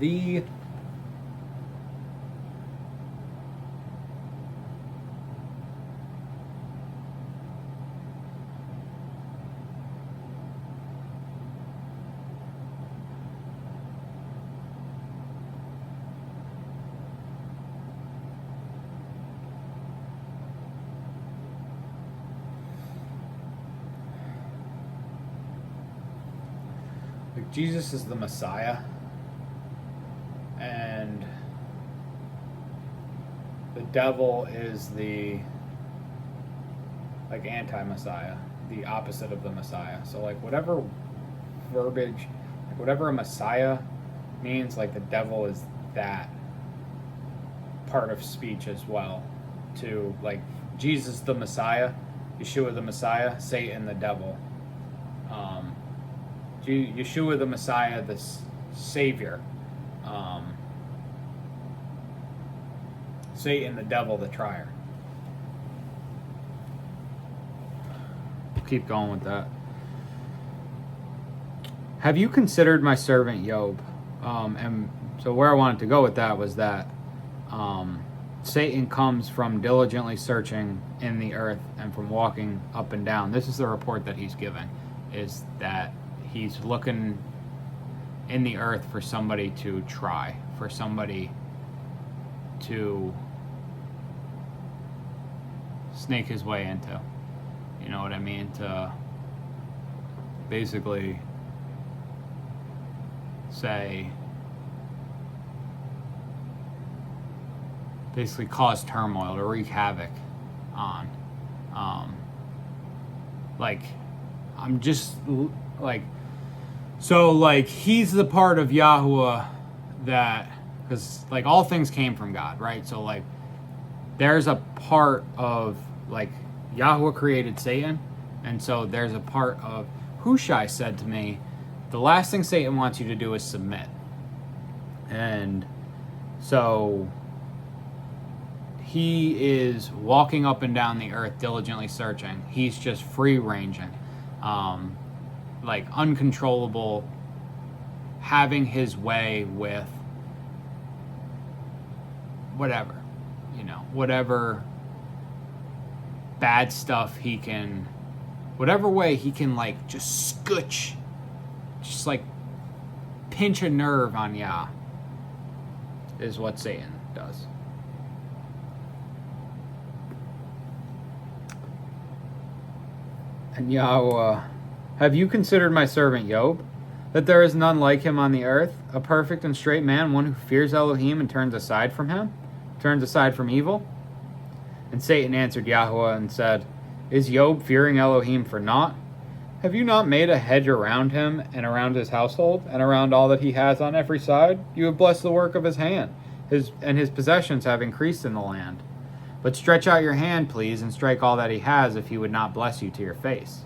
the like Jesus is the Messiah, and the devil is the like anti-Messiah, the opposite of the Messiah. So like whatever verbiage, like whatever a Messiah means, like the devil is that part of speech as well, to like Jesus the Messiah, Yeshua the Messiah, Satan the devil. Yeshua the Messiah, the Savior. Satan the devil, the trier. Keep going with that. Have you considered my servant Job? And so where I wanted to go with that was that Satan comes from diligently searching in the earth and from walking up and down. This is the report that he's giving, is that he's looking in the earth for somebody to try, for somebody to snake his way into. You know what I mean? To basically cause turmoil, to wreak havoc on. Like, I'm just like, so like he's the part of Yahuwah that, because like all things came from God, right? So like there's a part of like Yahuwah created Satan, and so there's a part of Hushai said to me, the last thing Satan wants you to do is submit. And so he is walking up and down the earth diligently searching. He's just free ranging, like uncontrollable, having his way with whatever, whatever bad stuff he can, whatever way he can like just scooch, just like pinch a nerve on Yah, is what Satan does. And Yahweh, have you considered my servant Job, that there is none like him on the earth, a perfect and straight man, one who fears Elohim and turns aside from evil? And Satan answered Yahweh and said, is Job fearing Elohim for naught? Have you not made a hedge around him and around his household and around all that he has on every side? You have blessed the work of his hand, and his possessions have increased in the land. But stretch out your hand, please, and strike all that he has, if he would not bless you to your face.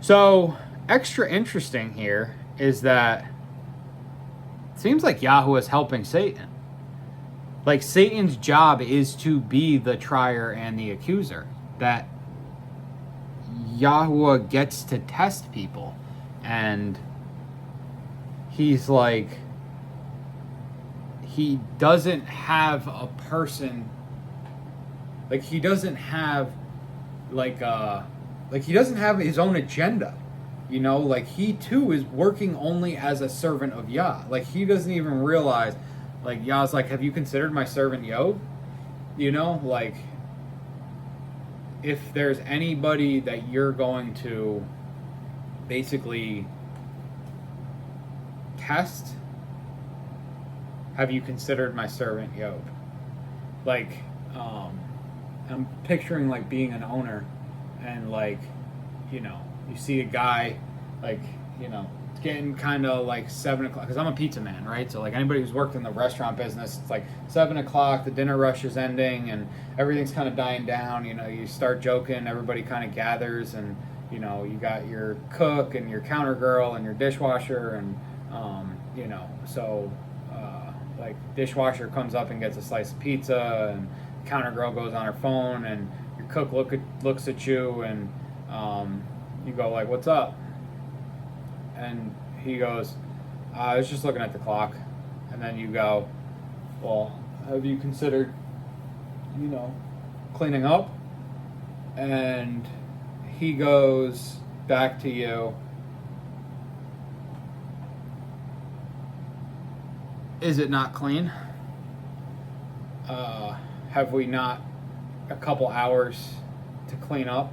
So, extra interesting here is that it seems like Yahweh is helping Satan. Like, Satan's job is to be the trier and the accuser. That Yahweh gets to test people. And he's like, he doesn't have a person, like he doesn't have he doesn't have his own agenda, like he too is working only as a servant of Yah. Like he doesn't even realize, like Yah's like, have you considered my servant Job? Like if there's anybody that you're going to basically test, have you considered my servant Job? Like, I'm picturing like being an owner, and like, you see a guy, like, it's getting kind of like 7 o'clock, because I'm a pizza man, right? So like anybody who's worked in the restaurant business, it's like 7 o'clock, the dinner rush is ending, and everything's kind of dying down. You start joking, everybody kind of gathers, and you got your cook and your counter girl and your dishwasher, and so. Like dishwasher comes up and gets a slice of pizza, and counter girl goes on her phone, and your cook looks at you, and you go like, "What's up?" And he goes, "I was just looking at the clock." And then you go, "Well, have you considered, cleaning up?" And he goes back to you, is it not clean? Have we not a couple hours to clean up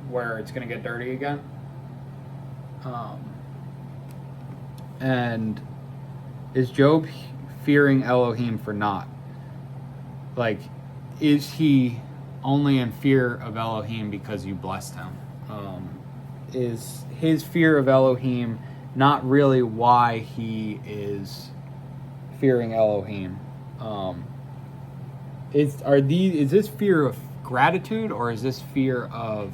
where it's going to get dirty again? And is Job fearing Elohim for naught? Like, is he only in fear of Elohim because you blessed him? Is his fear of Elohim not really why he is fearing Elohim. Is this fear of gratitude, or is this fear of,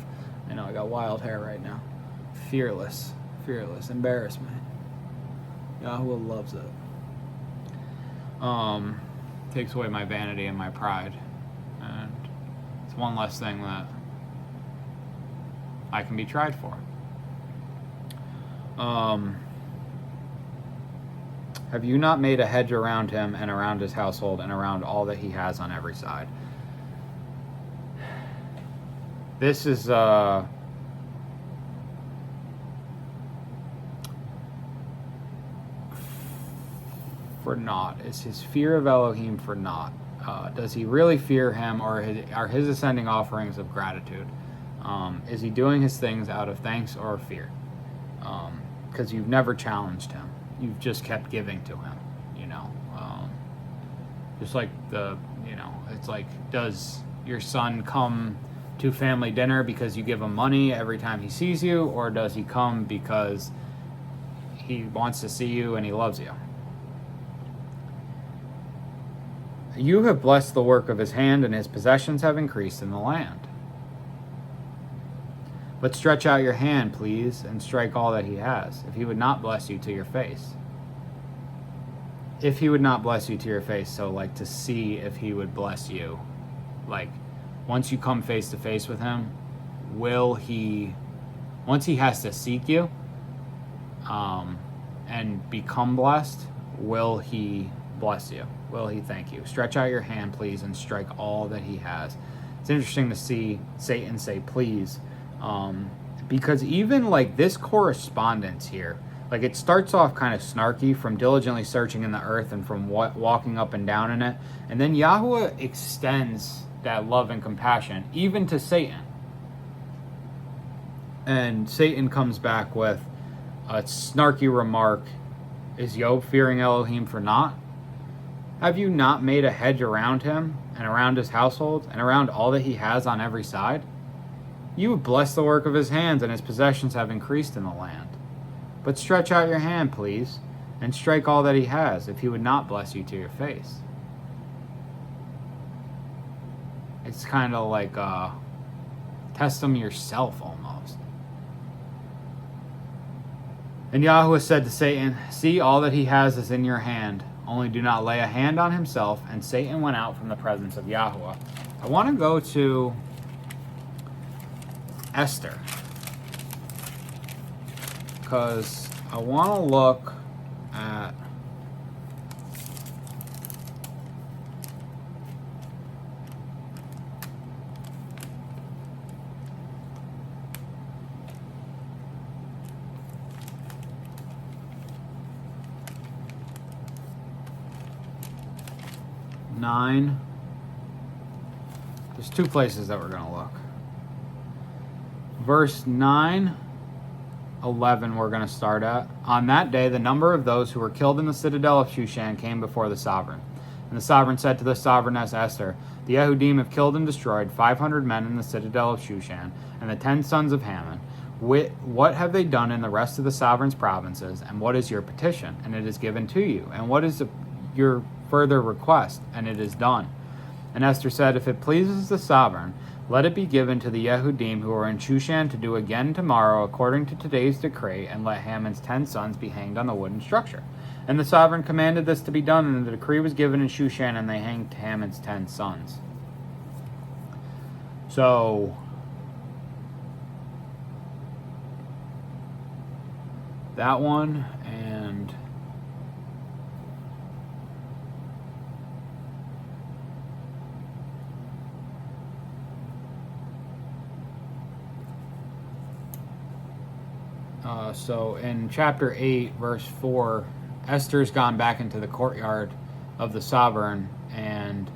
I know I got wild hair right now, fearless embarrassment? Yahweh loves it. Takes away my vanity and my pride, and it's one less thing that I can be tried for. Have you not made a hedge around him and around his household and around all that he has on every side? This is for naught. Is his fear of Elohim for naught? Does he really fear him, or are his ascending offerings of gratitude? Is he doing his things out of thanks or fear? Because you've never challenged him. You've just kept giving to him, just like it's like, does your son come to family dinner because you give him money every time he sees you, or does he come because he wants to see you and he loves you? You have blessed the work of his hand, and his possessions have increased in the land. But stretch out your hand, please, and strike all that he has, if he would not bless you to your face. If he would not bless you to your face, so like to see if he would bless you. Like, once you come face to face with him, once he has to seek you, and become blessed, will he bless you? Will he thank you? Stretch out your hand, please, and strike all that he has. It's interesting to see Satan say, please, because even like this correspondence here, like it starts off kind of snarky from diligently searching in the earth and from walking up and down in it. And then Yahweh extends that love and compassion even to Satan. And Satan comes back with a snarky remark, is Job fearing Elohim for naught? Have you not made a hedge around him and around his household and around all that he has on every side? You have blessed the work of his hands, and his possessions have increased in the land. But stretch out your hand, please, and strike all that he has, if he would not bless you to your face. It's kind of like test him yourself almost. And Yahweh said to Satan, see, all that he has is in your hand. Only do not lay a hand on himself. And Satan went out from the presence of Yahweh. I want to go to Esther, because I want to look at nine. There's two places that we're going to look. Verse 9, 11 we're going to start at. On that day, the number of those who were killed in the citadel of Shushan came before the sovereign. And the sovereign said to the sovereigness Esther, the Yehudim have killed and destroyed 500 men in the citadel of Shushan, and the 10 sons of Haman. What have they done in the rest of the sovereign's provinces, and what is your petition? And it is given to you. And what is your further request? And it is done. And Esther said, if it pleases the sovereign, let it be given to the Yehudim who are in Shushan to do again tomorrow according to today's decree, and let Haman's 10 sons be hanged on the wooden structure. And the sovereign commanded this to be done, and the decree was given in Shushan, and they hanged Haman's 10 sons. So that one, and so in chapter 8, verse 4, Esther's gone back into the courtyard of the sovereign, and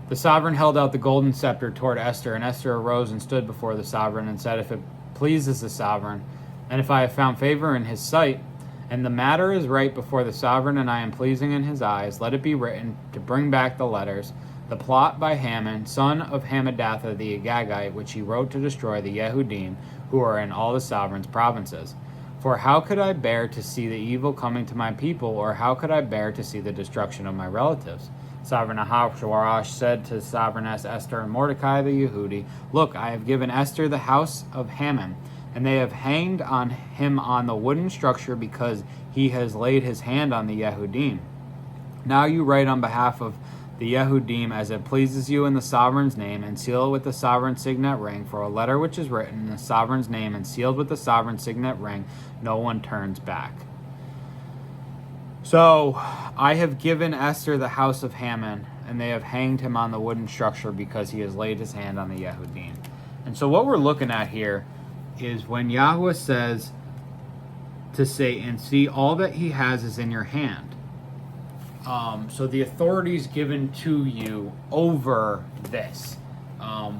the sovereign held out the golden scepter toward Esther, and Esther arose and stood before the sovereign and said, if it pleases the sovereign, and if I have found favor in his sight, and the matter is right before the sovereign, and I am pleasing in his eyes, let it be written to bring back the letters, the plot by Haman, son of Hammedatha the Agagite, which he wrote to destroy the Yehudim who are in all the sovereign's provinces. For how could I bear to see the evil coming to my people, or how could I bear to see the destruction of my relatives? Sovereign Ahasuerus said to Sovereigness Esther and Mordecai the Yehudi, Look, I have given Esther the house of Haman, and they have hanged on him on the wooden structure because he has laid his hand on the Yehudim. Now you write on behalf of the Yehudim as it pleases you in the sovereign's name, and seal it with the sovereign signet ring. For a letter which is written in the sovereign's name and sealed with the sovereign signet ring, no one turns back. So I have given Esther the house of Haman, and they have hanged him on the wooden structure because he has laid his hand on the Yehudim. And so what we're looking at here is when Yahweh says to Satan, see, all that he has is in your hand. So the authority is given to you over this.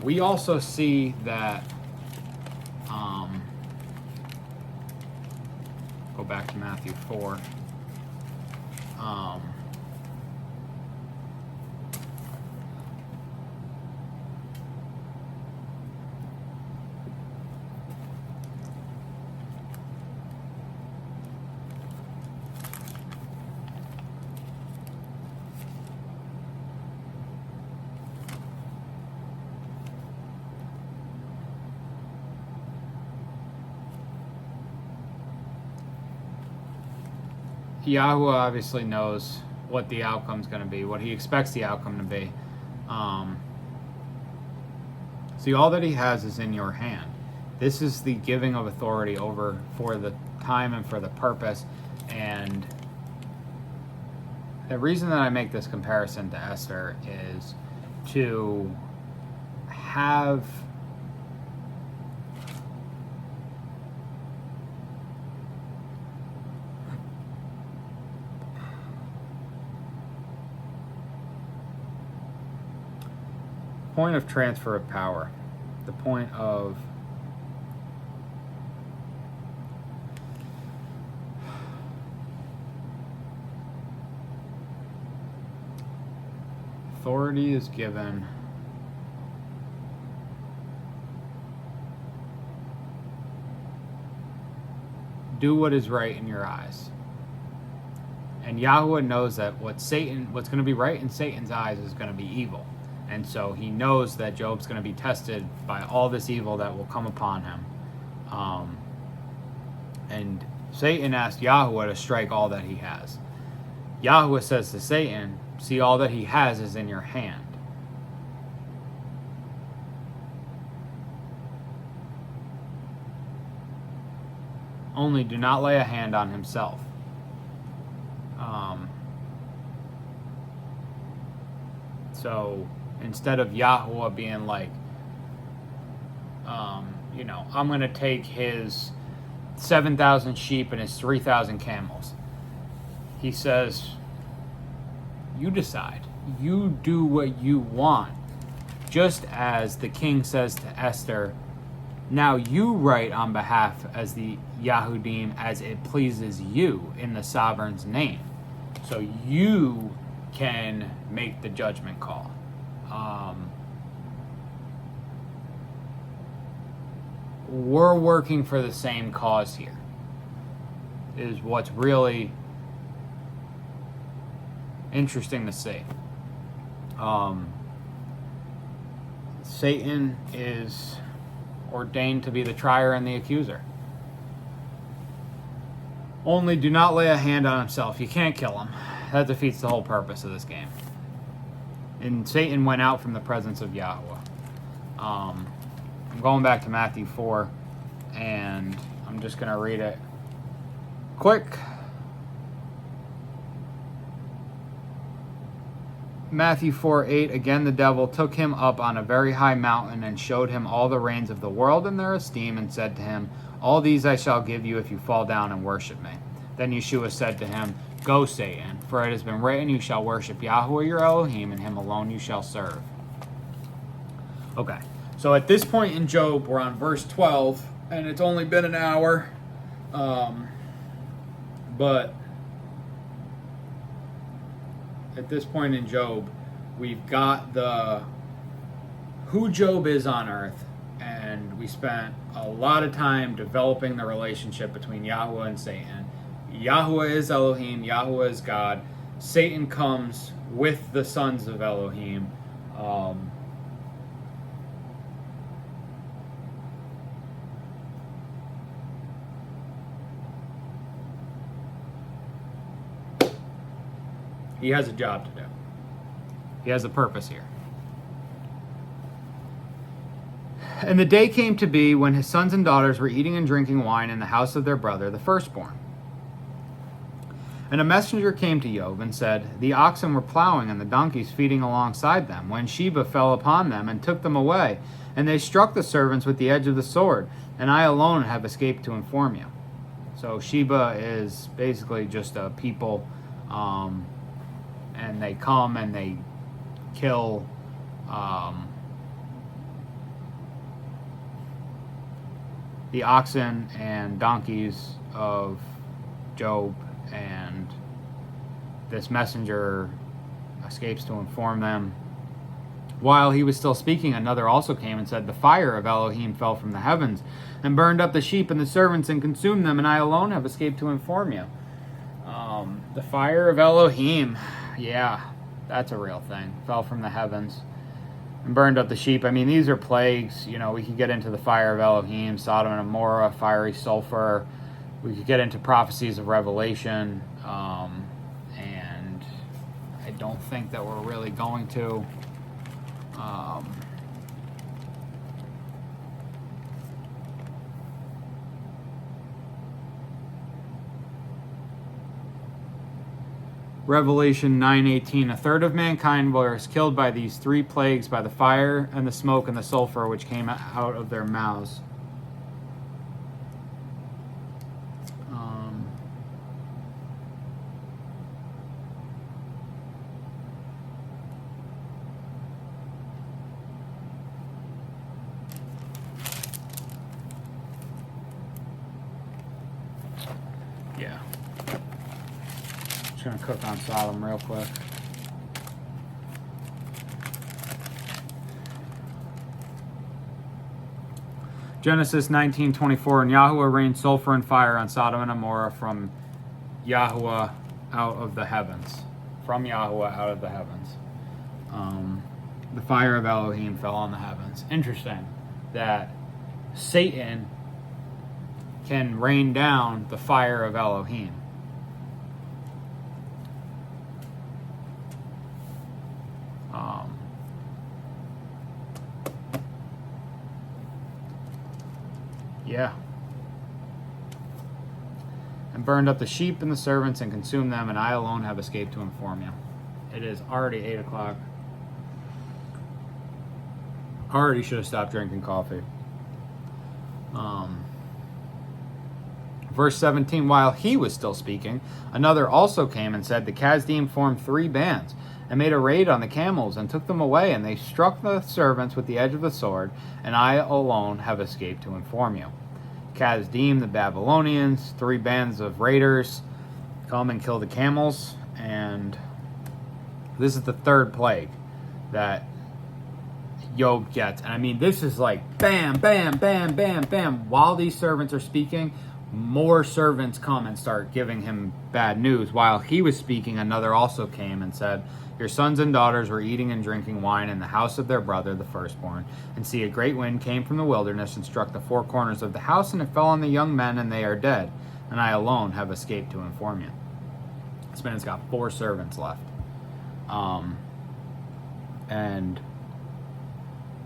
We also see that, go back to Matthew 4. Yahweh obviously knows what the outcome's going to be, what he expects the outcome to be. See, all that he has is in your hand. This is the giving of authority over for the time and for the purpose. And the reason that I make this comparison to Esther is to have point of transfer of power, the point of authority is given do what is right in your eyes. And Yahweh knows that what's going to be right in Satan's eyes is going to be evil. And so he knows that Job's going to be tested by all this evil that will come upon him. And Satan asked Yahweh to strike all that he has. Yahweh says to Satan, see, all that he has is in your hand. Only do not lay a hand on himself. So instead of Yahweh being like, I'm going to take his 7,000 sheep and his 3,000 camels. He says, you decide. You do what you want. Just as the king says to Esther, now you write on behalf as the Yahudim as it pleases you in the sovereign's name. So you can make the judgment call. We're working for the same cause here, is what's really interesting to see. Satan is ordained to be the trier and the accuser. Only do not lay a hand on himself. You can't kill him. That defeats the whole purpose of this game. And Satan went out from the presence of Yahweh. I'm going back to Matthew 4, and I'm just going to read it quick. Matthew 4:8, again the devil took him up on a very high mountain and showed him all the reigns of the world and their esteem, and said to him, all these I shall give you if you fall down and worship me. Then Yeshua said to him, go, Satan, for it has been written, you shall worship Yahweh your Elohim, and him alone you shall serve. Okay, so at this point in Job, we're on verse 12, and it's only been an hour, but at this point in Job, we've got who Job is on earth, and And we spent a lot of time developing the relationship between Yahweh and Satan. Yahweh is Elohim, Yahweh is God. Satan comes with the sons of Elohim. He has a job to do. He has a purpose here. And the day came to be when his sons and daughters were eating and drinking wine in the house of their brother, the firstborn. And a messenger came to Job and said, the oxen were plowing and the donkeys feeding alongside them, when Sheba fell upon them and took them away. And they struck the servants with the edge of the sword, and I alone have escaped to inform you. So Sheba is basically just a people, and they come and they kill the oxen and donkeys of Job, and this messenger escapes to inform them. While he was still speaking, another also came and said, the fire of Elohim fell from the heavens and burned up the sheep and the servants and consumed them, and I alone have escaped to inform you. The fire of Elohim, yeah, that's a real thing. Fell from the heavens and burned up the sheep. I mean, these are plagues. You know, we could get into the fire of Elohim, Sodom and Gomorrah, fiery sulfur. We could get into prophecies of Revelation, and I don't think that we're really going to. Revelation 9:18, a third of mankind was killed by these three plagues, by the fire and the smoke and the sulfur which came out of their mouths. Yeah. Just gonna cook on Sodom real quick. Genesis 19:24, and Yahweh rained sulfur and fire on Sodom and Gomorrah from Yahweh out of the heavens. From Yahweh out of the heavens. The fire of Elohim fell on the heavens. Interesting that Satan can rain down the fire of Elohim. Yeah. And burned up the sheep and the servants and consumed them, and I alone have escaped to inform you. It is already 8 o'clock. Already should have stopped drinking coffee. Verse 17, while he was still speaking, another also came and said, the Kasdim formed 3 bands and made a raid on the camels and took them away, and they struck the servants with the edge of the sword, and I alone have escaped to inform you. Kasdim, the Babylonians, 3 bands of raiders come and kill the camels, and this is the 3rd plague that Job gets. And I mean, this is like bam, bam, bam, bam, bam. While these servants are speaking, more servants come and start giving him bad news. While he was speaking, another also came and said, your sons and daughters were eating and drinking wine in the house of their brother, the firstborn. And see, a great wind came from the wilderness and struck the 4 corners of the house, and it fell on the young men, and they are dead. And I alone have escaped to inform you. This man's got 4 servants left. And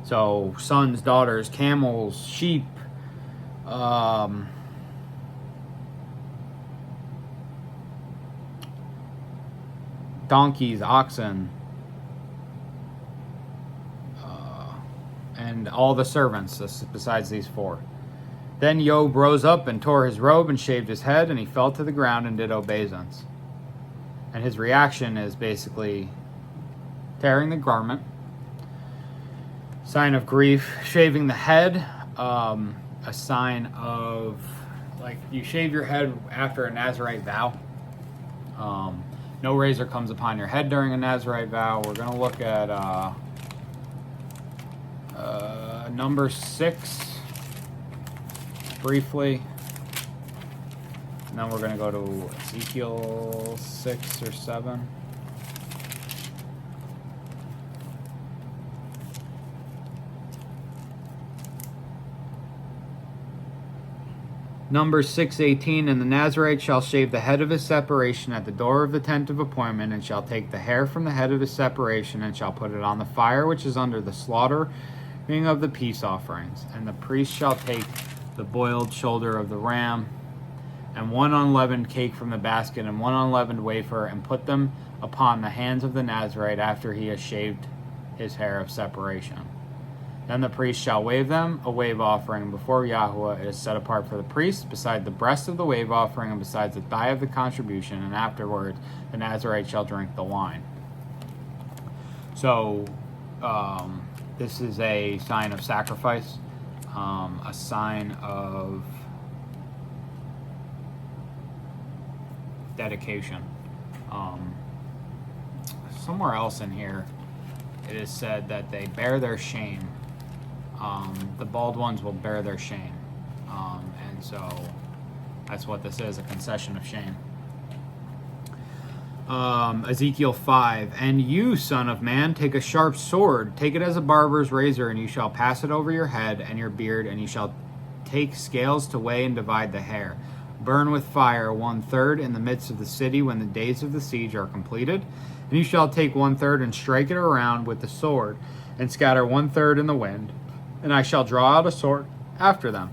so sons, daughters, camels, sheep, donkeys, oxen, and all the servants besides these 4. Then Job rose up and tore his robe and shaved his head, and he fell to the ground and did obeisance. And his reaction is basically tearing the garment, sign of grief, shaving the head, a sign of, like, you shave your head after a Nazirite vow. No razor comes upon your head during a Nazirite vow. We're going to look at number 6 briefly. And then we're going to go to Ezekiel 6 or 7. Numbers 6:18, and the Nazarite shall shave the head of his separation at the door of the tent of appointment, and shall take the hair from the head of his separation, and shall put it on the fire which is under the slaughtering of the peace offerings. And the priest shall take the boiled shoulder of the ram, and one unleavened cake from the basket, and one unleavened wafer, and put them upon the hands of the Nazarite after he has shaved his hair of separation. Then the priest shall wave them a wave offering before Yahuwah. It is set apart for the priest, beside the breast of the wave offering, and besides the thigh of the contribution, and afterwards the Nazarite shall drink the wine. So, this is a sign of sacrifice, a sign of dedication. Somewhere else in here, it is said that they bear their shame. The bald ones will bear their shame. And so that's what this is, a concession of shame. Ezekiel 5, and you, son of man, take a sharp sword, take it as a barber's razor, and you shall pass it over your head and your beard, and you shall take scales to weigh and divide the hair. Burn with fire 1/3 in the midst of the city when the days of the siege are completed. And you shall take 1/3 and strike it around with the sword, and scatter 1/3 in the wind. And I shall draw out a sword after them.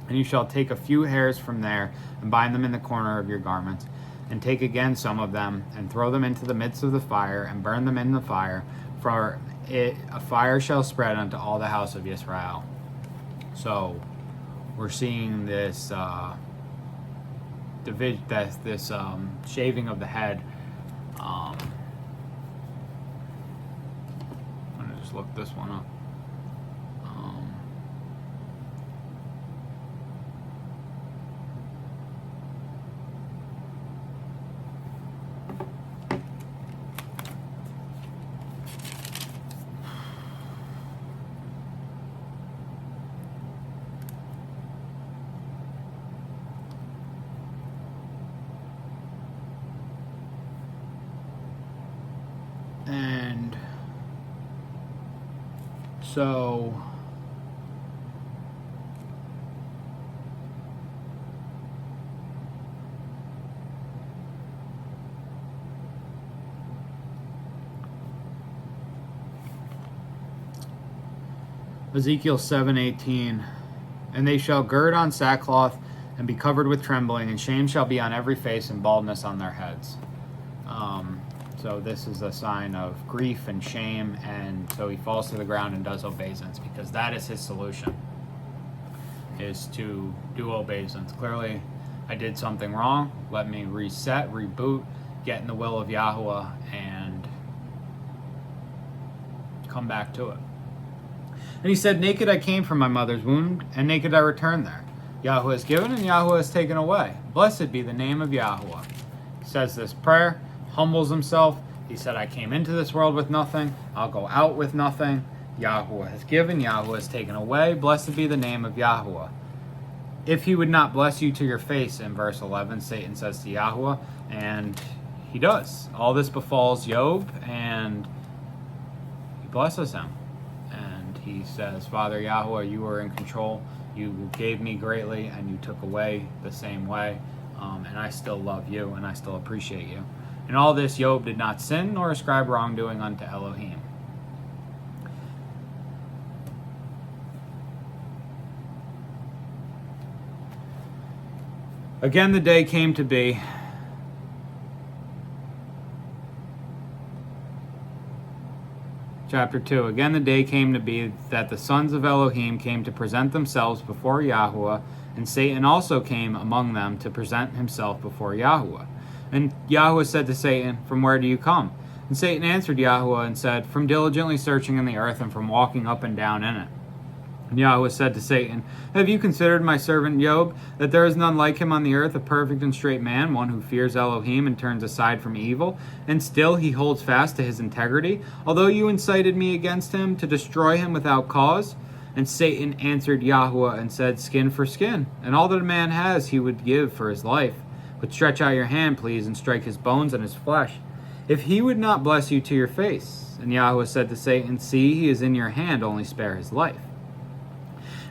And you shall take a few hairs from there, and bind them in the corner of your garments. And take again some of them, and throw them into the midst of the fire, and burn them in the fire. For a fire shall spread unto all the house of Israel. So, we're seeing this shaving of the head. I'm gonna just look this one up. And so Ezekiel 7:18, and they shall gird on sackcloth and be covered with trembling, and shame shall be on every face, and baldness on their heads. So this is a sign of grief and shame, and so he falls to the ground and does obeisance, because that is his solution, is to do obeisance. Clearly, I did something wrong. Let me reset, reboot, get in the will of Yahuwah, and come back to it. And he said, naked I came from my mother's womb, and naked I return there. Yahuwah has given, and Yahuwah has taken away. Blessed be the name of Yahuwah. He says this prayer, humbles himself. He said, I came into this world with nothing. I'll go out with nothing. Yahuwah has given. Yahuwah has taken away. Blessed be the name of Yahuwah. If he would not bless you to your face, in verse 11, Satan says to Yahuwah, and he does. All this befalls Job, and he blesses him. And he says, Father Yahuwah, you are in control. You gave me greatly, and you took away the same way. And I still love you, and I still appreciate you. In all this, Job did not sin nor ascribe wrongdoing unto Elohim. Again, the day came to be. Chapter 2. Again, the day came to be that the sons of Elohim came to present themselves before Yahuwah, and Satan also came among them to present himself before Yahuwah. And Yahuwah said to Satan, from where do you come? And Satan answered Yahuwah and said, from diligently searching in the earth and from walking up and down in it. And Yahuwah said to Satan, have you considered my servant Job, that there is none like him on the earth, a perfect and straight man, one who fears Elohim and turns aside from evil, and still he holds fast to his integrity, although you incited me against him to destroy him without cause? And Satan answered Yahuwah and said, Skin for skin, and all that a man has he would give for his life. But stretch out your hand, please, and strike his bones and his flesh, if he would not bless you to your face. And Yahuwah said to Satan, See, he is in your hand, only spare his life.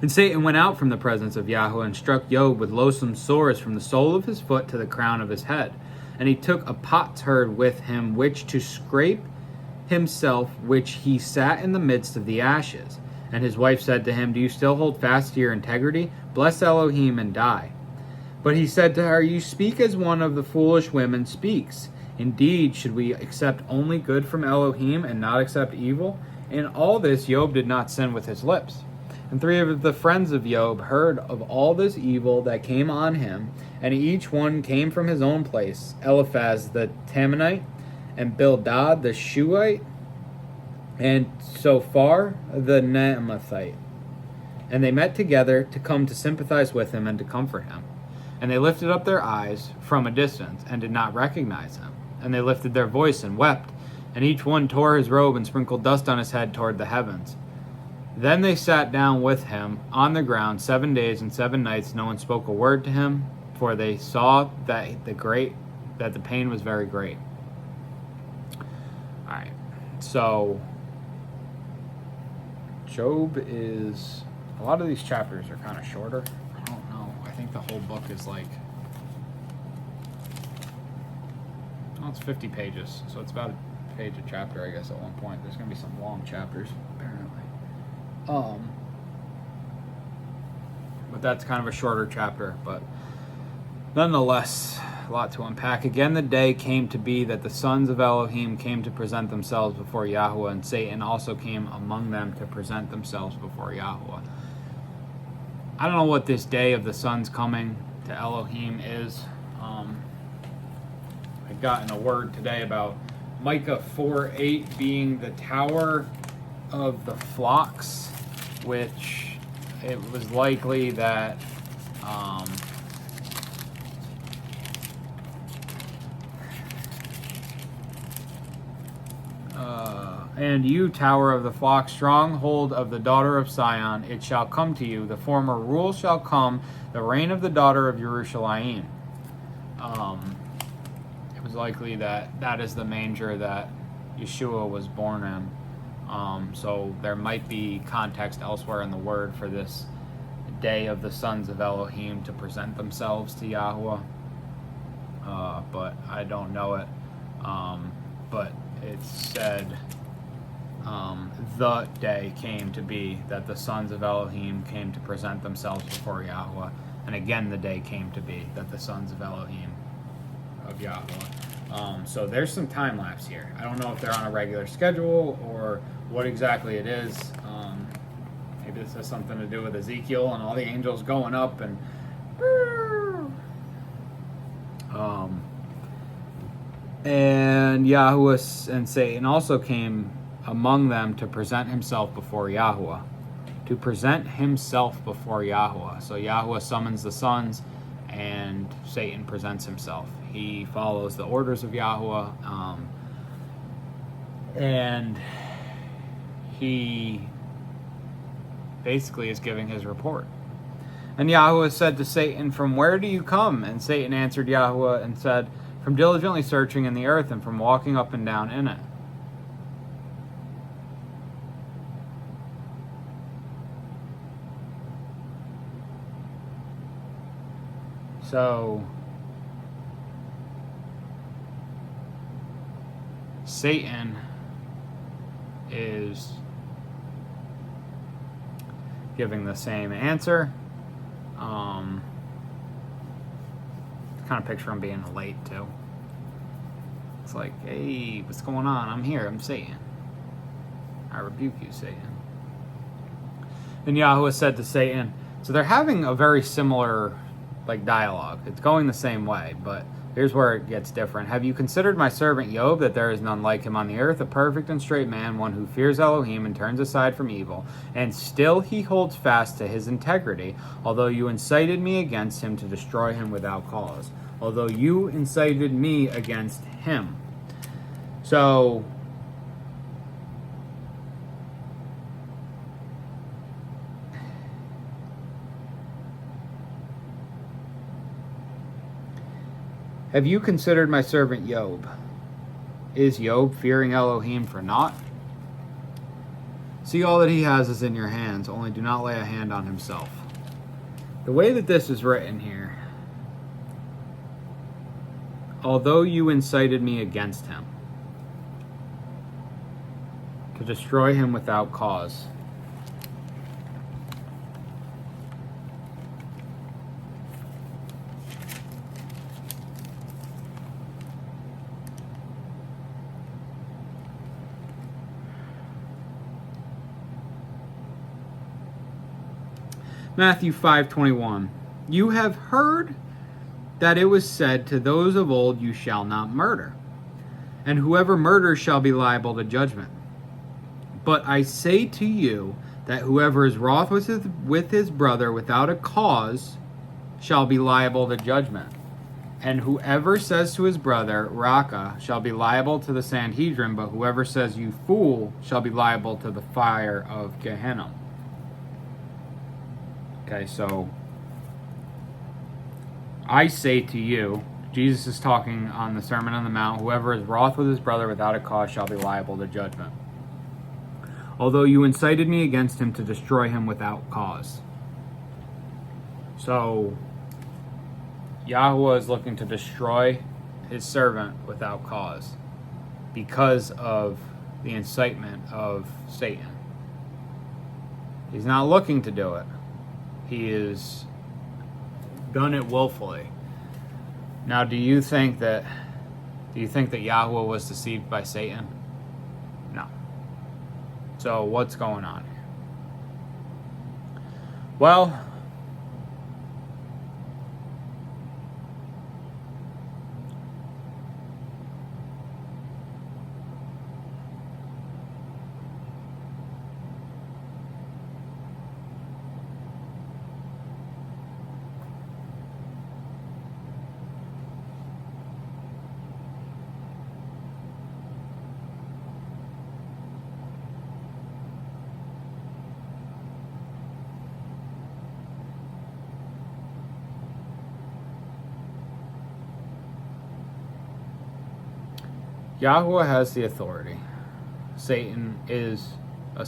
And Satan went out from the presence of Yahuwah and struck Job with loathsome sores from the sole of his foot to the crown of his head. And he took a potsherd with him, which to scrape himself, which he sat in the midst of the ashes. And his wife said to him, Do you still hold fast to your integrity? Bless Elohim and die. But he said to her, You speak as one of the foolish women speaks. Indeed, should we accept only good from Elohim and not accept evil? In all this, Job did not sin with his lips. And 3 of the friends of Job heard of all this evil that came on him, and each one came from his own place, Eliphaz the Temanite, and Bildad the Shuhite, and Sophar the Naamathite. And they met together to come to sympathize with him and to comfort him. And they lifted up their eyes from a distance and did not recognize him. And they lifted their voice and wept, and each one tore his robe and sprinkled dust on his head toward the heavens. Then they sat down with him on the ground 7 days and 7 nights. No one spoke a word to him, for they saw that the pain was very great. All right, so Job is, a lot of these chapters are kind of shorter. I don't know. I think the whole book is like, well, it's 50 pages, so it's about a page a chapter, I guess, at one point. There's going to be some long chapters, apparently. But that's kind of a shorter chapter, but nonetheless, a lot to unpack. Again, the day came to be that the sons of Elohim came to present themselves before Yahuwah, and Satan also came among them to present themselves before Yahuwah. I don't know what this day of the sons coming to Elohim is. I've gotten a word today about Micah 4:8 being the tower of the flocks, which it was likely that and you, tower of the flock, stronghold of the daughter of Sion, it shall come to you, the former rule shall come, the reign of the daughter of Yerushalayim. It was likely that is the manger that Yeshua was born in. So there might be context elsewhere in the word for this day of the sons of Elohim to present themselves to Yahuwah, but I don't know it. But it said the day came to be that the sons of Elohim came to present themselves before Yahuwah, and again the day came to be that the sons of Elohim of Yahuwah. So there's some time lapse here. I don't know if they're on a regular schedule or what exactly it is. Maybe this has something to do with Ezekiel and all the angels going up and Yahuwah and Satan also came among them to present himself before Yahuwah. To present himself before Yahuwah. So Yahuwah summons the sons and Satan presents himself. He follows the orders of Yahuwah, and he basically is giving his report. And Yahuwah said to Satan, From where do you come? And Satan answered Yahuwah and said, From diligently searching in the earth and from walking up and down in it. So Satan is giving the same answer. Kind of picture him being late too. It's like, hey, what's going on? I'm here. I'm Satan. I rebuke you, Satan. Then Yahuwah said to Satan, so they're having a very similar dialogue. It's going the same way, but here's where it gets different. Have you considered my servant Job, that there is none like him on the earth, a perfect and straight man, one who fears Elohim and turns aside from evil, and still he holds fast to his integrity, although you incited me against him to destroy him without cause. Although you incited me against him. So, Have you considered my servant Job? Is Job fearing Elohim for naught? See, all that he has is in your hands, only do not lay a hand on himself. The way that this is written here, although you incited me against him, to destroy him without cause. Matthew 5:21. You have heard that it was said to those of old, you shall not murder, and whoever murders shall be liable to judgment. But I say to you that whoever is wroth with his brother without a cause shall be liable to judgment. And whoever says to his brother, Raka, shall be liable to the Sanhedrin, but whoever says, you fool, shall be liable to the fire of Gehenna. Okay, so I say to you, Jesus is talking on the Sermon on the Mount, whoever is wroth with his brother without a cause shall be liable to judgment. Although you incited me against him to destroy him without cause. So, Yahweh is looking to destroy his servant without cause because of the incitement of Satan. He's not looking to do it. He has done it willfully. Now, do you think that Yahweh was deceived by Satan? No. So what's going on here? Well, Yahweh has the authority. Satan is a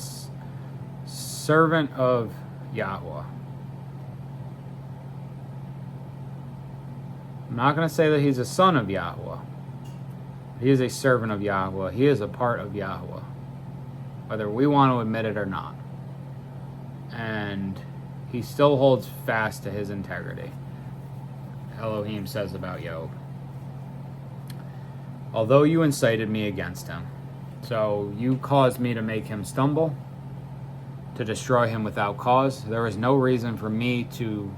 servant of Yahweh. I'm not going to say that he's a son of Yahweh. He is a servant of Yahweh. He is a part of Yahweh, whether we want to admit it or not. And he still holds fast to his integrity. Elohim says about Job. Although you incited me against him. So you caused me to make him stumble, to destroy him without cause. There was no reason for me to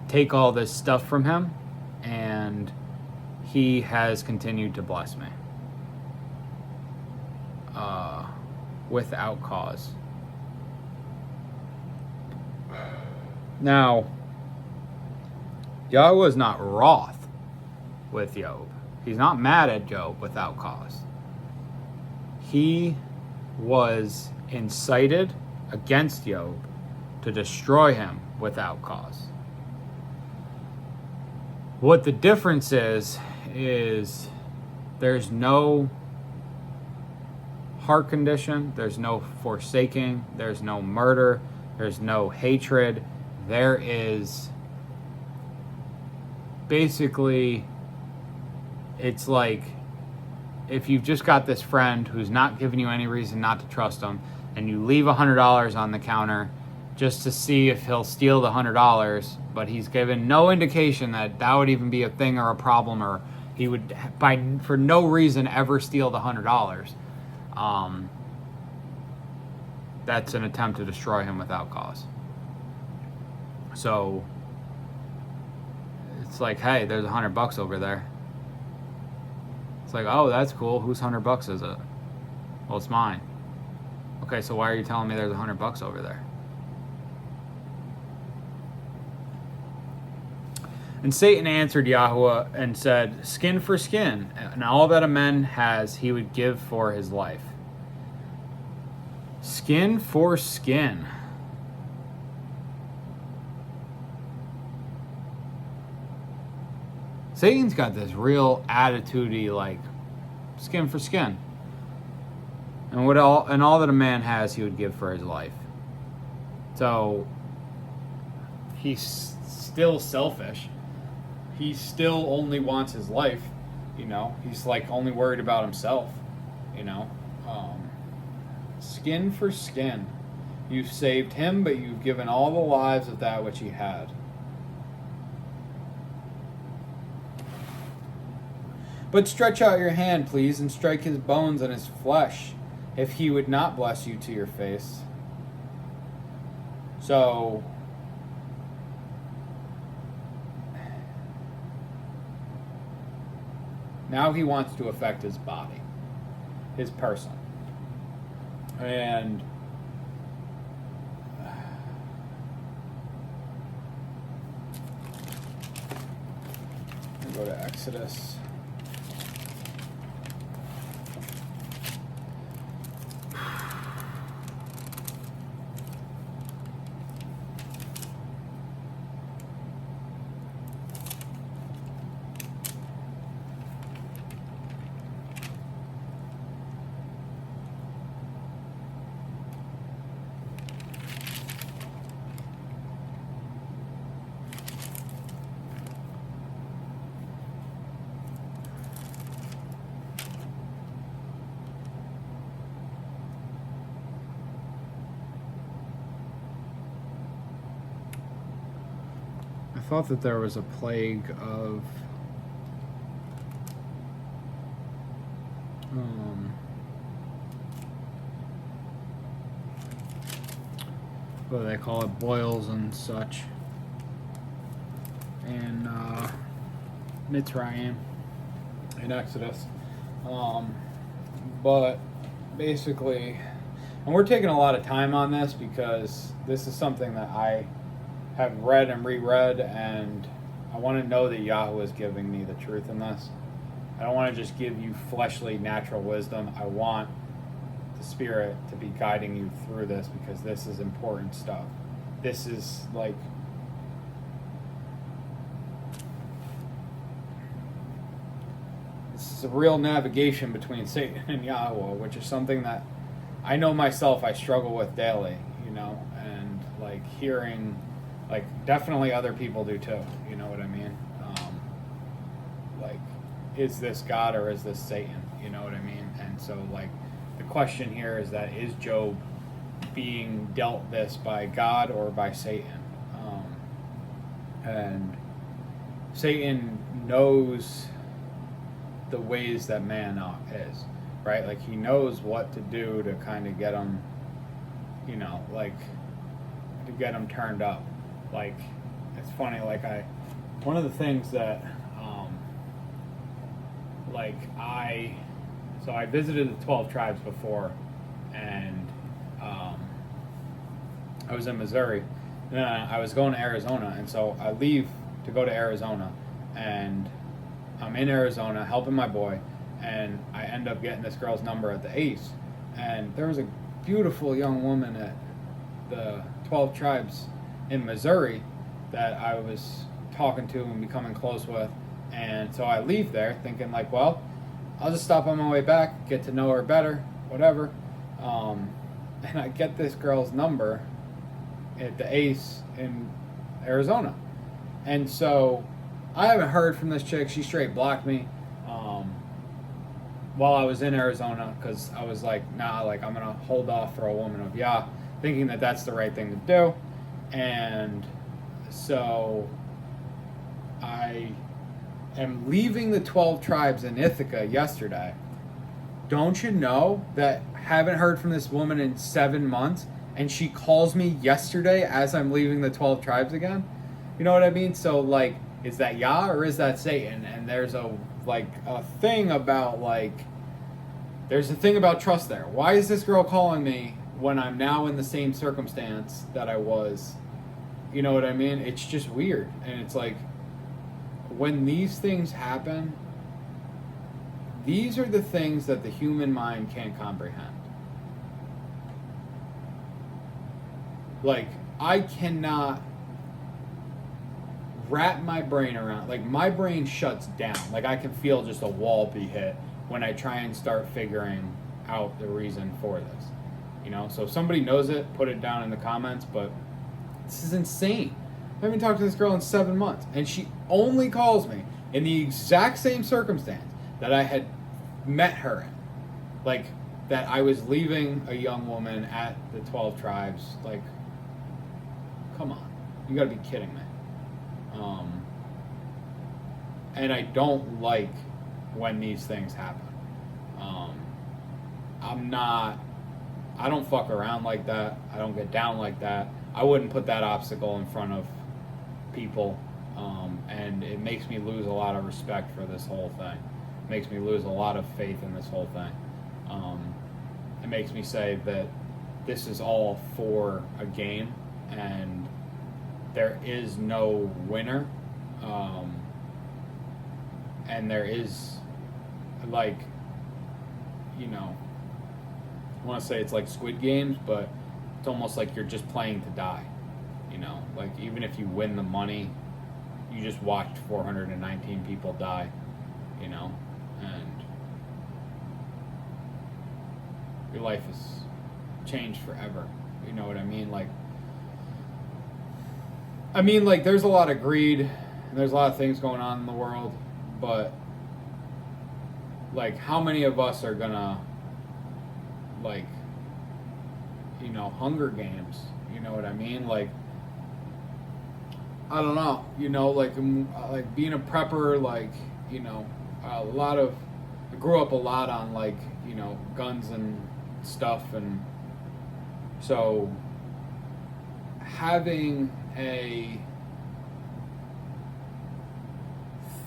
take all this stuff from him, and he has continued to bless me without cause. Now, Yahweh is not wroth with Job. He's not mad at Job without cause. He was incited against Job to destroy him without cause. What the difference is there's no heart condition, there's no forsaking, there's no murder, there's no hatred. There is basically, it's like if you've just got this friend who's not giving you any reason not to trust him, and you leave $100 on the counter just to see if he'll steal the $100, but he's given no indication that that would even be a thing or a problem, or he would for no reason ever steal the $100. That's an attempt to destroy him without cause. So it's like, hey, there's $100 over there. It's like, oh, that's cool. Whose $100 is it? Well, it's mine. Okay, so why are you telling me there's $100 over there? And Satan answered Yahweh and said, skin for skin, and all that a man has he would give for his life. Skin for skin. Satan's got this real attitude-y, like, skin for skin. And all that a man has, he would give for his life. So he's still selfish. He still only wants his life, you know. He's like only worried about himself, you know. Skin for skin. You've saved him, but you've given all the lives of that which he had. But stretch out your hand, please, and strike his bones and his flesh, if he would not bless you to your face. So, now he wants to affect his body, his person. And go to Exodus. I thought that there was a plague of what do they call it, boils and such, in Mitzrayim, in Exodus, but basically, and we're taking a lot of time on this because this is something that I have read and reread, and I want to know that Yahweh is giving me the truth in this. I don't want to just give you fleshly, natural wisdom. I want the Spirit to be guiding you through this, because this is important stuff. This is like, this is a real navigation between Satan and Yahweh, which is something that I know myself I struggle with daily, you know, and like hearing, like definitely other people do too, you know what I mean? Like, is this God or is this Satan? You know what I mean? And so like, the question here is that, is Job being dealt this by God or by Satan? And Satan knows the ways that man is, right? Like, he knows what to do to kind of get him, you know, like, to get him turned up. Like, it's funny, like, one of the things that, so I visited the 12 tribes before, and I was in Missouri, and then I was going to Arizona, and so I leave to go to Arizona, and I'm in Arizona helping my boy, and I end up getting this girl's number at the Ace, and there was a beautiful young woman at the 12 tribes in Missouri that I was talking to and becoming close with, and so I leave there thinking like, well, I'll just stop on my way back, get to know her better, whatever, and I get this girl's number at the Ace in Arizona, and so I haven't heard from this chick. She straight blocked me while I was in Arizona, because I was like, nah, like, I'm gonna hold off for a woman of Yah, thinking that that's the right thing to do. And so I am leaving the 12 tribes in Ithaca yesterday. Don't you know that I haven't heard from this woman in 7 months, and she calls me yesterday as I'm leaving the 12 tribes again? You know what I mean? So like, is that Yah or is that Satan? And there's a thing about there's a thing about trust there. Why is this girl calling me when I'm now in the same circumstance that I was? You know what I mean? It's just weird. And it's like, when these things happen, these are the things that the human mind can't comprehend. Like, I cannot wrap my brain around, like my brain shuts down. Like I can feel just a wall be hit when I try and start figuring out the reason for this. You know, so if somebody knows it, put it down in the comments, but this is insane. I haven't talked to this girl in 7 months, and she only calls me in the exact same circumstance that I had met her in. Like, that I was leaving a young woman at the 12 tribes. Like, come on. You gotta be kidding me. And I don't like when these things happen. I don't fuck around like that. I don't get down like that. I wouldn't put that obstacle in front of people. And it makes me lose a lot of respect for this whole thing. It makes me lose a lot of faith in this whole thing. It makes me say that this is all for a game and there is no winner. And there is, like, you know, I want to say it's like Squid Games, but it's almost like you're just playing to die. You know, like even if you win the money, you just watched 419 people die, you know, and your life is changed forever. You know what I mean? Like, there's a lot of greed, and there's a lot of things going on in the world, but, like, how many of us are gonna, like, you know, Hunger Games, you know what I mean? Like, I don't know, you know, like being a prepper, like, you know, I grew up a lot on, like, you know, guns and stuff, and so having a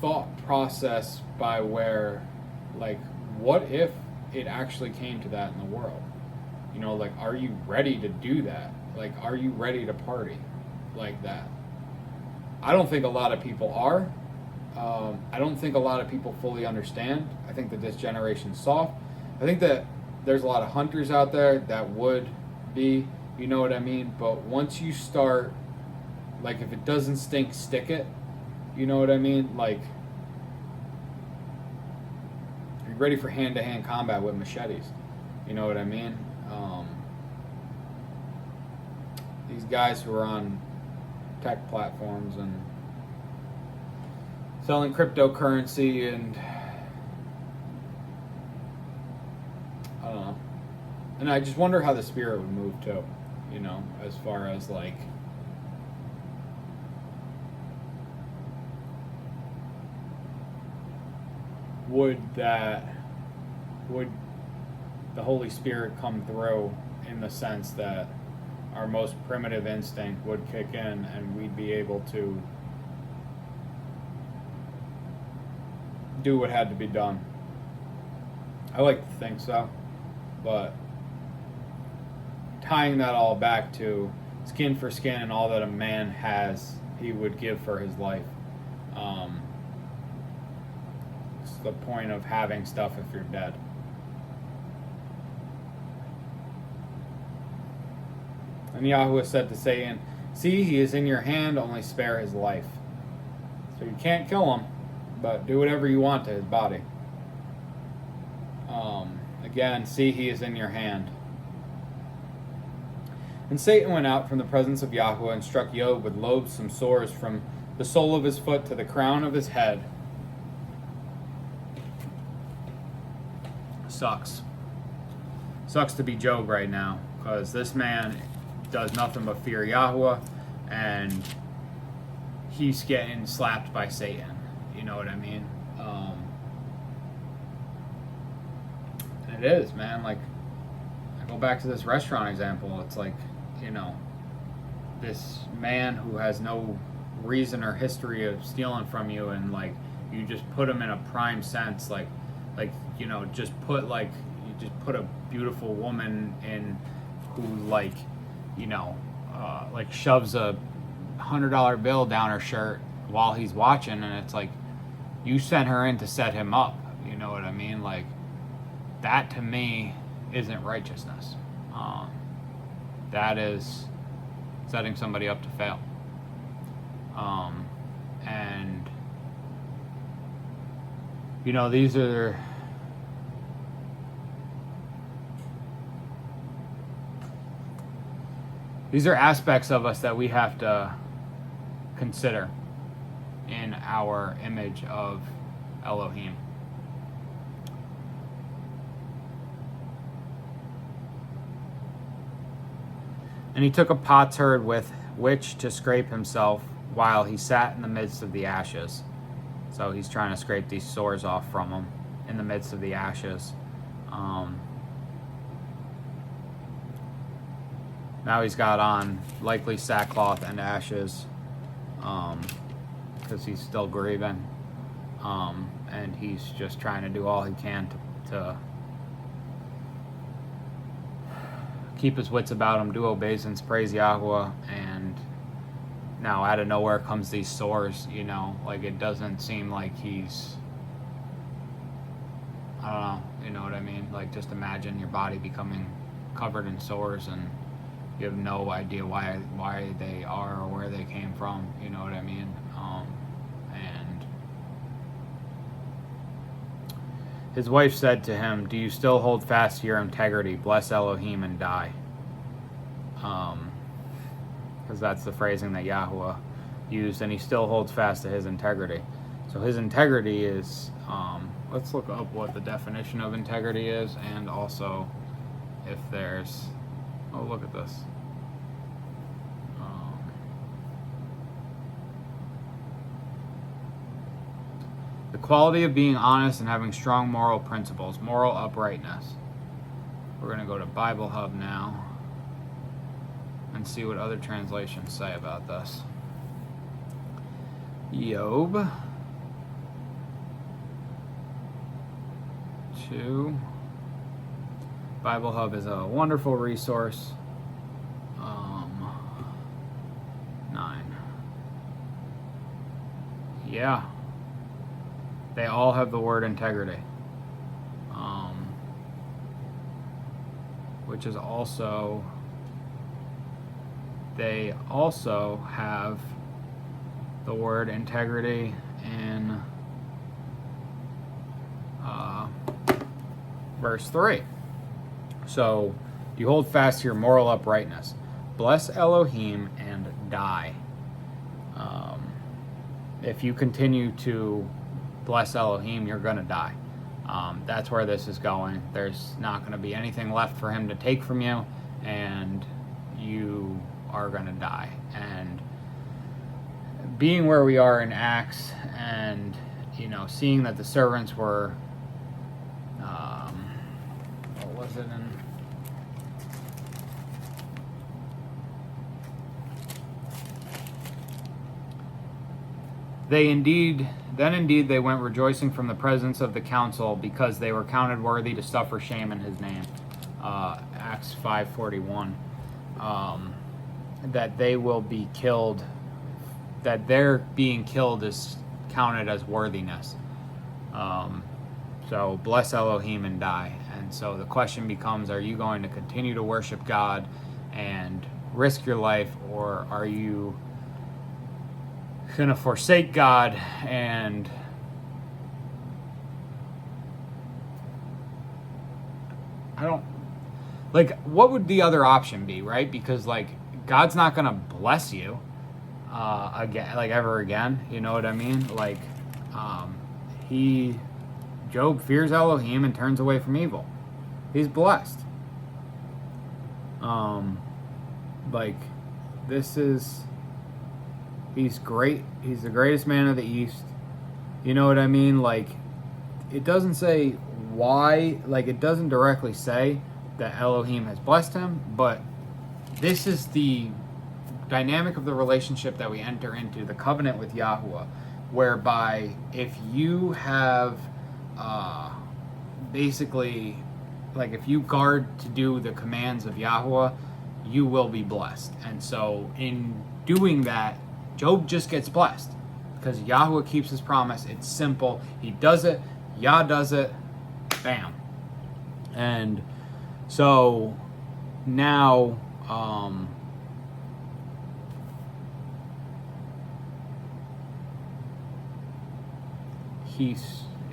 thought process by where, like, what if it actually came to that in the world? You know, like, are you ready to do that? Like, are you ready to party like that? I don't think a lot of people are. I don't think a lot of people fully understand. I think that this generation's soft. I think that there's a lot of hunters out there that would be, you know what I mean? But once you start, like, if it doesn't stink, stick it. You know what I mean? Like, you're ready for hand-to-hand combat with machetes. You know what I mean? These guys who are on tech platforms and selling cryptocurrency and I don't know. And I just wonder how the spirit would move too, you know, as far as, like, would the Holy Spirit come through in the sense that our most primitive instinct would kick in and we'd be able to do what had to be done. I like to think so, but tying that all back to skin for skin and all that a man has, he would give for his life. It's the point of having stuff if you're dead. And Yahweh said to Satan, "See, he is in your hand, only spare his life." So you can't kill him, but do whatever you want to his body. Again, see, he is in your hand. And Satan went out from the presence of Yahweh and struck Job with loathsome sores from the sole of his foot to the crown of his head. Sucks. Sucks to be Job right now, because this man does nothing but fear Yahweh, and he's getting slapped by Satan. You know what I mean? And it is, man. Like, I go back to this restaurant example. It's like, you know, this man who has no reason or history of stealing from you, and, like, you just put him in a prime sense, like, you know, just put a beautiful woman in who, like, you know, like, shoves a $100 bill down her shirt while he's watching, and it's like, you sent her in to set him up. You know what I mean? Like, that to me isn't righteousness. That is setting somebody up to fail. And, you know, these are aspects of us that we have to consider in our image of Elohim. And he took a potsherd with which to scrape himself while he sat in the midst of the ashes. So he's trying to scrape these sores off from him in the midst of the ashes. Now he's got on likely sackcloth and ashes, because he's still grieving, and he's just trying to do all he can to keep his wits about him, do obeisance, praise Yahweh. And now out of nowhere comes these sores, you know, like it doesn't seem like he's, I don't know, you know what I mean? Like, just imagine your body becoming covered in sores and you have no idea why they are or where they came from, you know what I mean? And his wife said to him, "Do you still hold fast to your integrity? Bless Elohim and die." Because that's the phrasing that Yahweh used, and he still holds fast to his integrity. So his integrity is, let's look up what the definition of integrity is, and also if there's, oh, look at this. The quality of being honest and having strong moral principles, moral uprightness. We're going to go to Bible Hub now and see what other translations say about this. Job 2. Bible Hub is a wonderful resource. 9. Yeah. They all have the word integrity. Which is also, they also have the word integrity in verse 3. So, you hold fast to your moral uprightness. Bless Elohim and die. If you continue to bless Elohim, you're going to die. That's where this is going. There's not going to be anything left for him to take from you, and you are going to die. And being where we are in Acts, and you know, seeing that the servants were, what was it in? Then indeed they went rejoicing from the presence of the council, because they were counted worthy to suffer shame in his name. Acts 5:41. That they will be killed, that their being killed is counted as worthiness. So bless Elohim and die. And so the question becomes, are you going to continue to worship God and risk your life, or are you going to forsake God and what would the other option be, right? Because God's not going to bless you again, ever again, you know what I mean? Job fears Elohim and turns away from evil. He's blessed. He's great. He's the greatest man of the East. You know what I mean? It doesn't say why, it doesn't directly say that Elohim has blessed him, but this is the dynamic of the relationship that we enter into, the covenant with Yahuwah, whereby if you have if you guard to do the commands of Yahuwah, you will be blessed. And so in doing that, Job just gets blessed because Yahuwah keeps his promise. It's simple. He does it. Yah does it. Bam. And so now,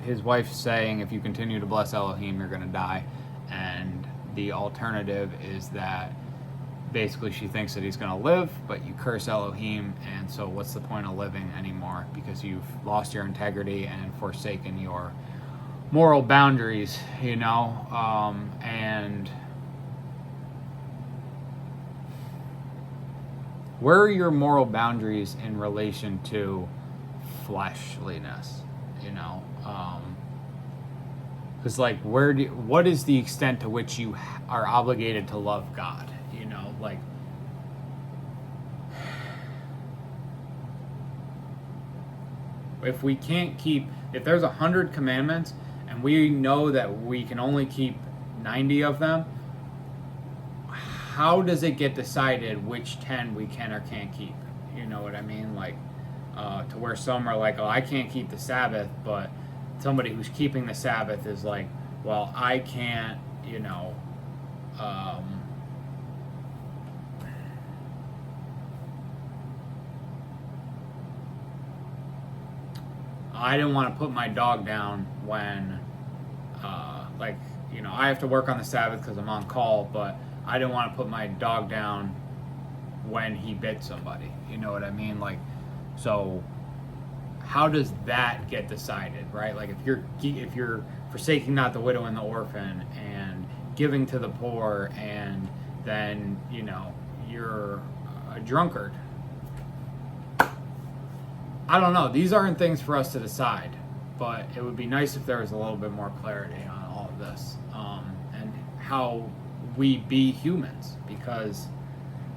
his wife's saying, if you continue to bless Elohim, you're going to die. And the alternative is that basically she thinks that he's going to live, but you curse Elohim, and so what's the point of living anymore? Because you've lost your integrity and forsaken your moral boundaries, and where are your moral boundaries in relation to fleshliness? Because what is the extent to which you are obligated to love God? If there's 100 commandments and we know that we can only keep 90 of them, how does it get decided which 10 we can or can't keep? You know what I mean? To where some are like, oh, I can't keep the Sabbath, but somebody who's keeping the Sabbath is like, well, I can't, I didn't want to put my dog down when, I have to work on the Sabbath because I'm on call, but I didn't want to put my dog down when he bit somebody. You know what I mean? So how does that get decided, right? If you're forsaking not the widow and the orphan and giving to the poor, and then, you're a drunkard. I don't know. These aren't things for us to decide, but it would be nice if there was a little bit more clarity on all of this, and how we be humans, because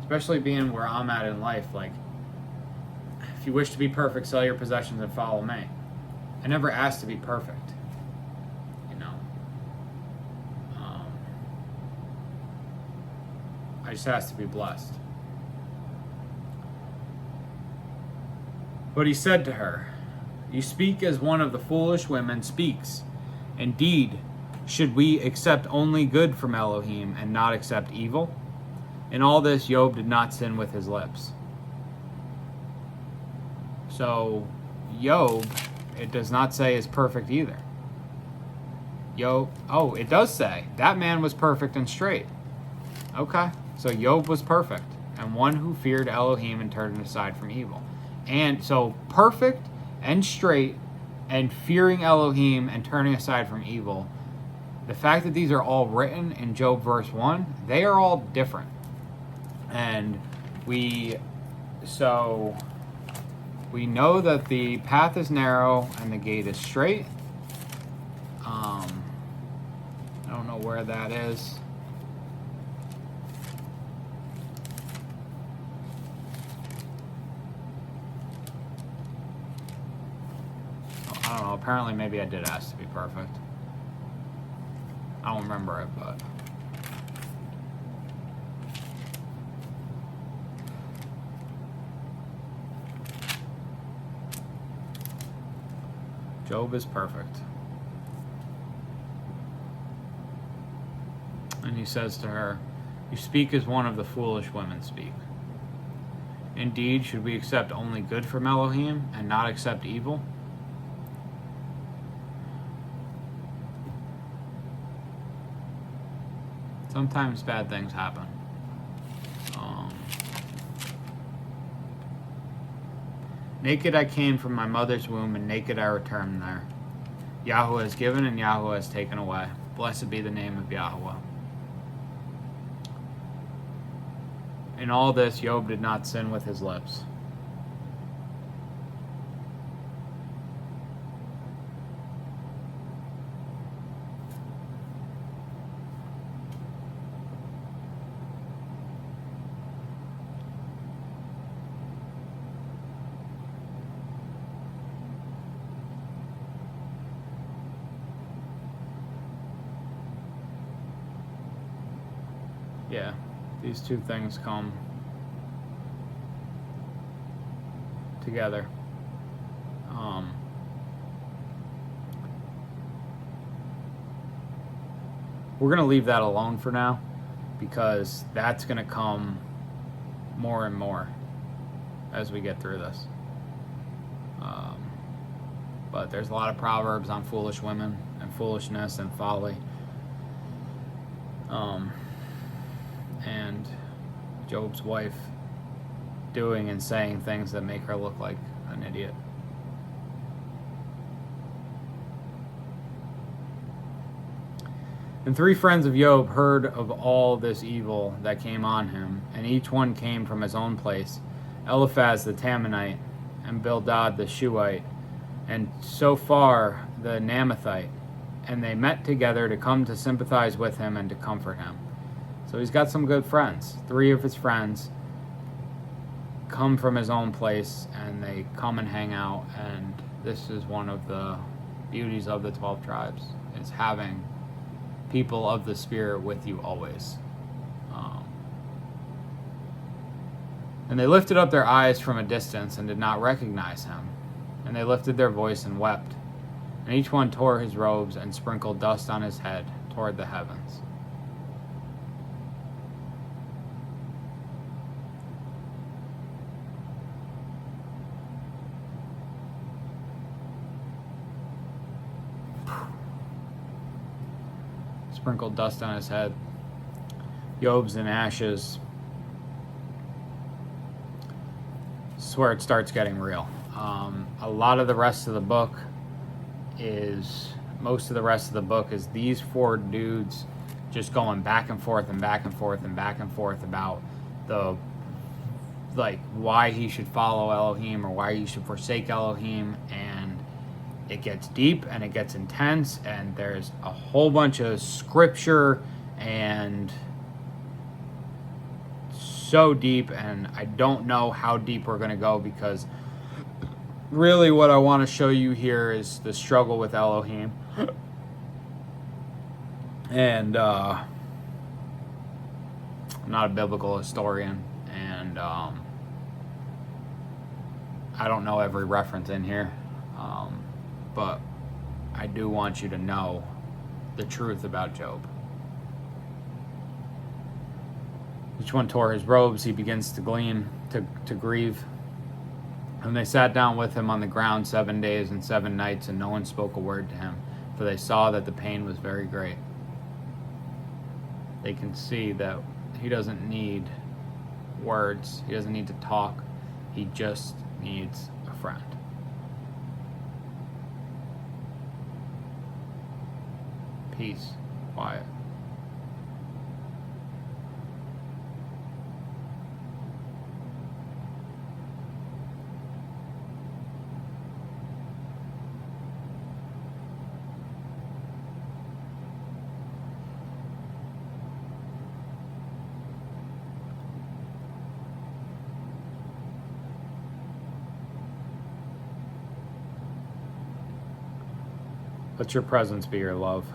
especially being where I'm at in life, if you wish to be perfect, sell your possessions and follow me. I never asked to be perfect, I just asked to be blessed. But he said to her, "You speak as one of the foolish women speaks. Indeed, should we accept only good from Elohim and not accept evil?" In all this, Job did not sin with his lips. So, Job, it does not say is perfect either. It does say, that man was perfect and straight. Okay, so Job was perfect, and one who feared Elohim and turned aside from evil. And so, perfect and straight and fearing Elohim and turning aside from evil, the fact that these are all written in Job verse 1, they are all different. And we know that the path is narrow and the gate is straight. I don't know where that is. I don't know. Apparently, maybe I did ask to be perfect. I don't remember it, but... Job is perfect. And he says to her, "You speak as one of the foolish women speak. Indeed, should we accept only good from Elohim and not accept evil?" Sometimes bad things happen. Naked I came from my mother's womb, and naked I return there. Yahweh has given, and Yahweh has taken away. Blessed be the name of Yahweh. In all this, Job did not sin with his lips. Yeah, these two things come together. We're going to leave that alone for now, because that's going to come more and more as we get through this. but there's a lot of proverbs on foolish women and foolishness and folly. And Job's wife doing and saying things that make her look like an idiot. And 3 friends of Job heard of all this evil that came on him, and each one came from his own place, Eliphaz the Temanite, and Bildad the Shuhite, and Zophar the Naamathite, and they met together to come to sympathize with him and to comfort him. So he's got some good friends. 3 of his friends come from his own place, and they come and hang out, and this is one of the beauties of the 12 tribes, is having people of the Spirit with you always. And they lifted up their eyes from a distance and did not recognize him. And they lifted their voice and wept. And each one tore his robes and sprinkled dust on his head toward the heavens. Sprinkled dust on his head. Job's in ashes. This is where it starts getting real. A lot of the rest of the book most of the rest of the book is these 4 dudes just going back and forth and back and forth and back and forth about why he should follow Elohim or why he should forsake Elohim, and it gets deep and it gets intense, and there's a whole bunch of scripture and so deep, and I don't know how deep we're going to go, because really what I want to show you here is the struggle with Elohim. And I'm not a biblical historian, and I don't know every reference in here, but I do want you to know the truth about Job. Each one tore his robes. He begins to grieve. And they sat down with him on the ground 7 days and 7 nights, and no one spoke a word to him, for they saw that the pain was very great. They can see that he doesn't need words. He doesn't need to talk. He just needs a friend. Peace, quiet. Let your presence be your love.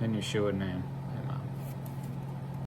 In Yeshua's name.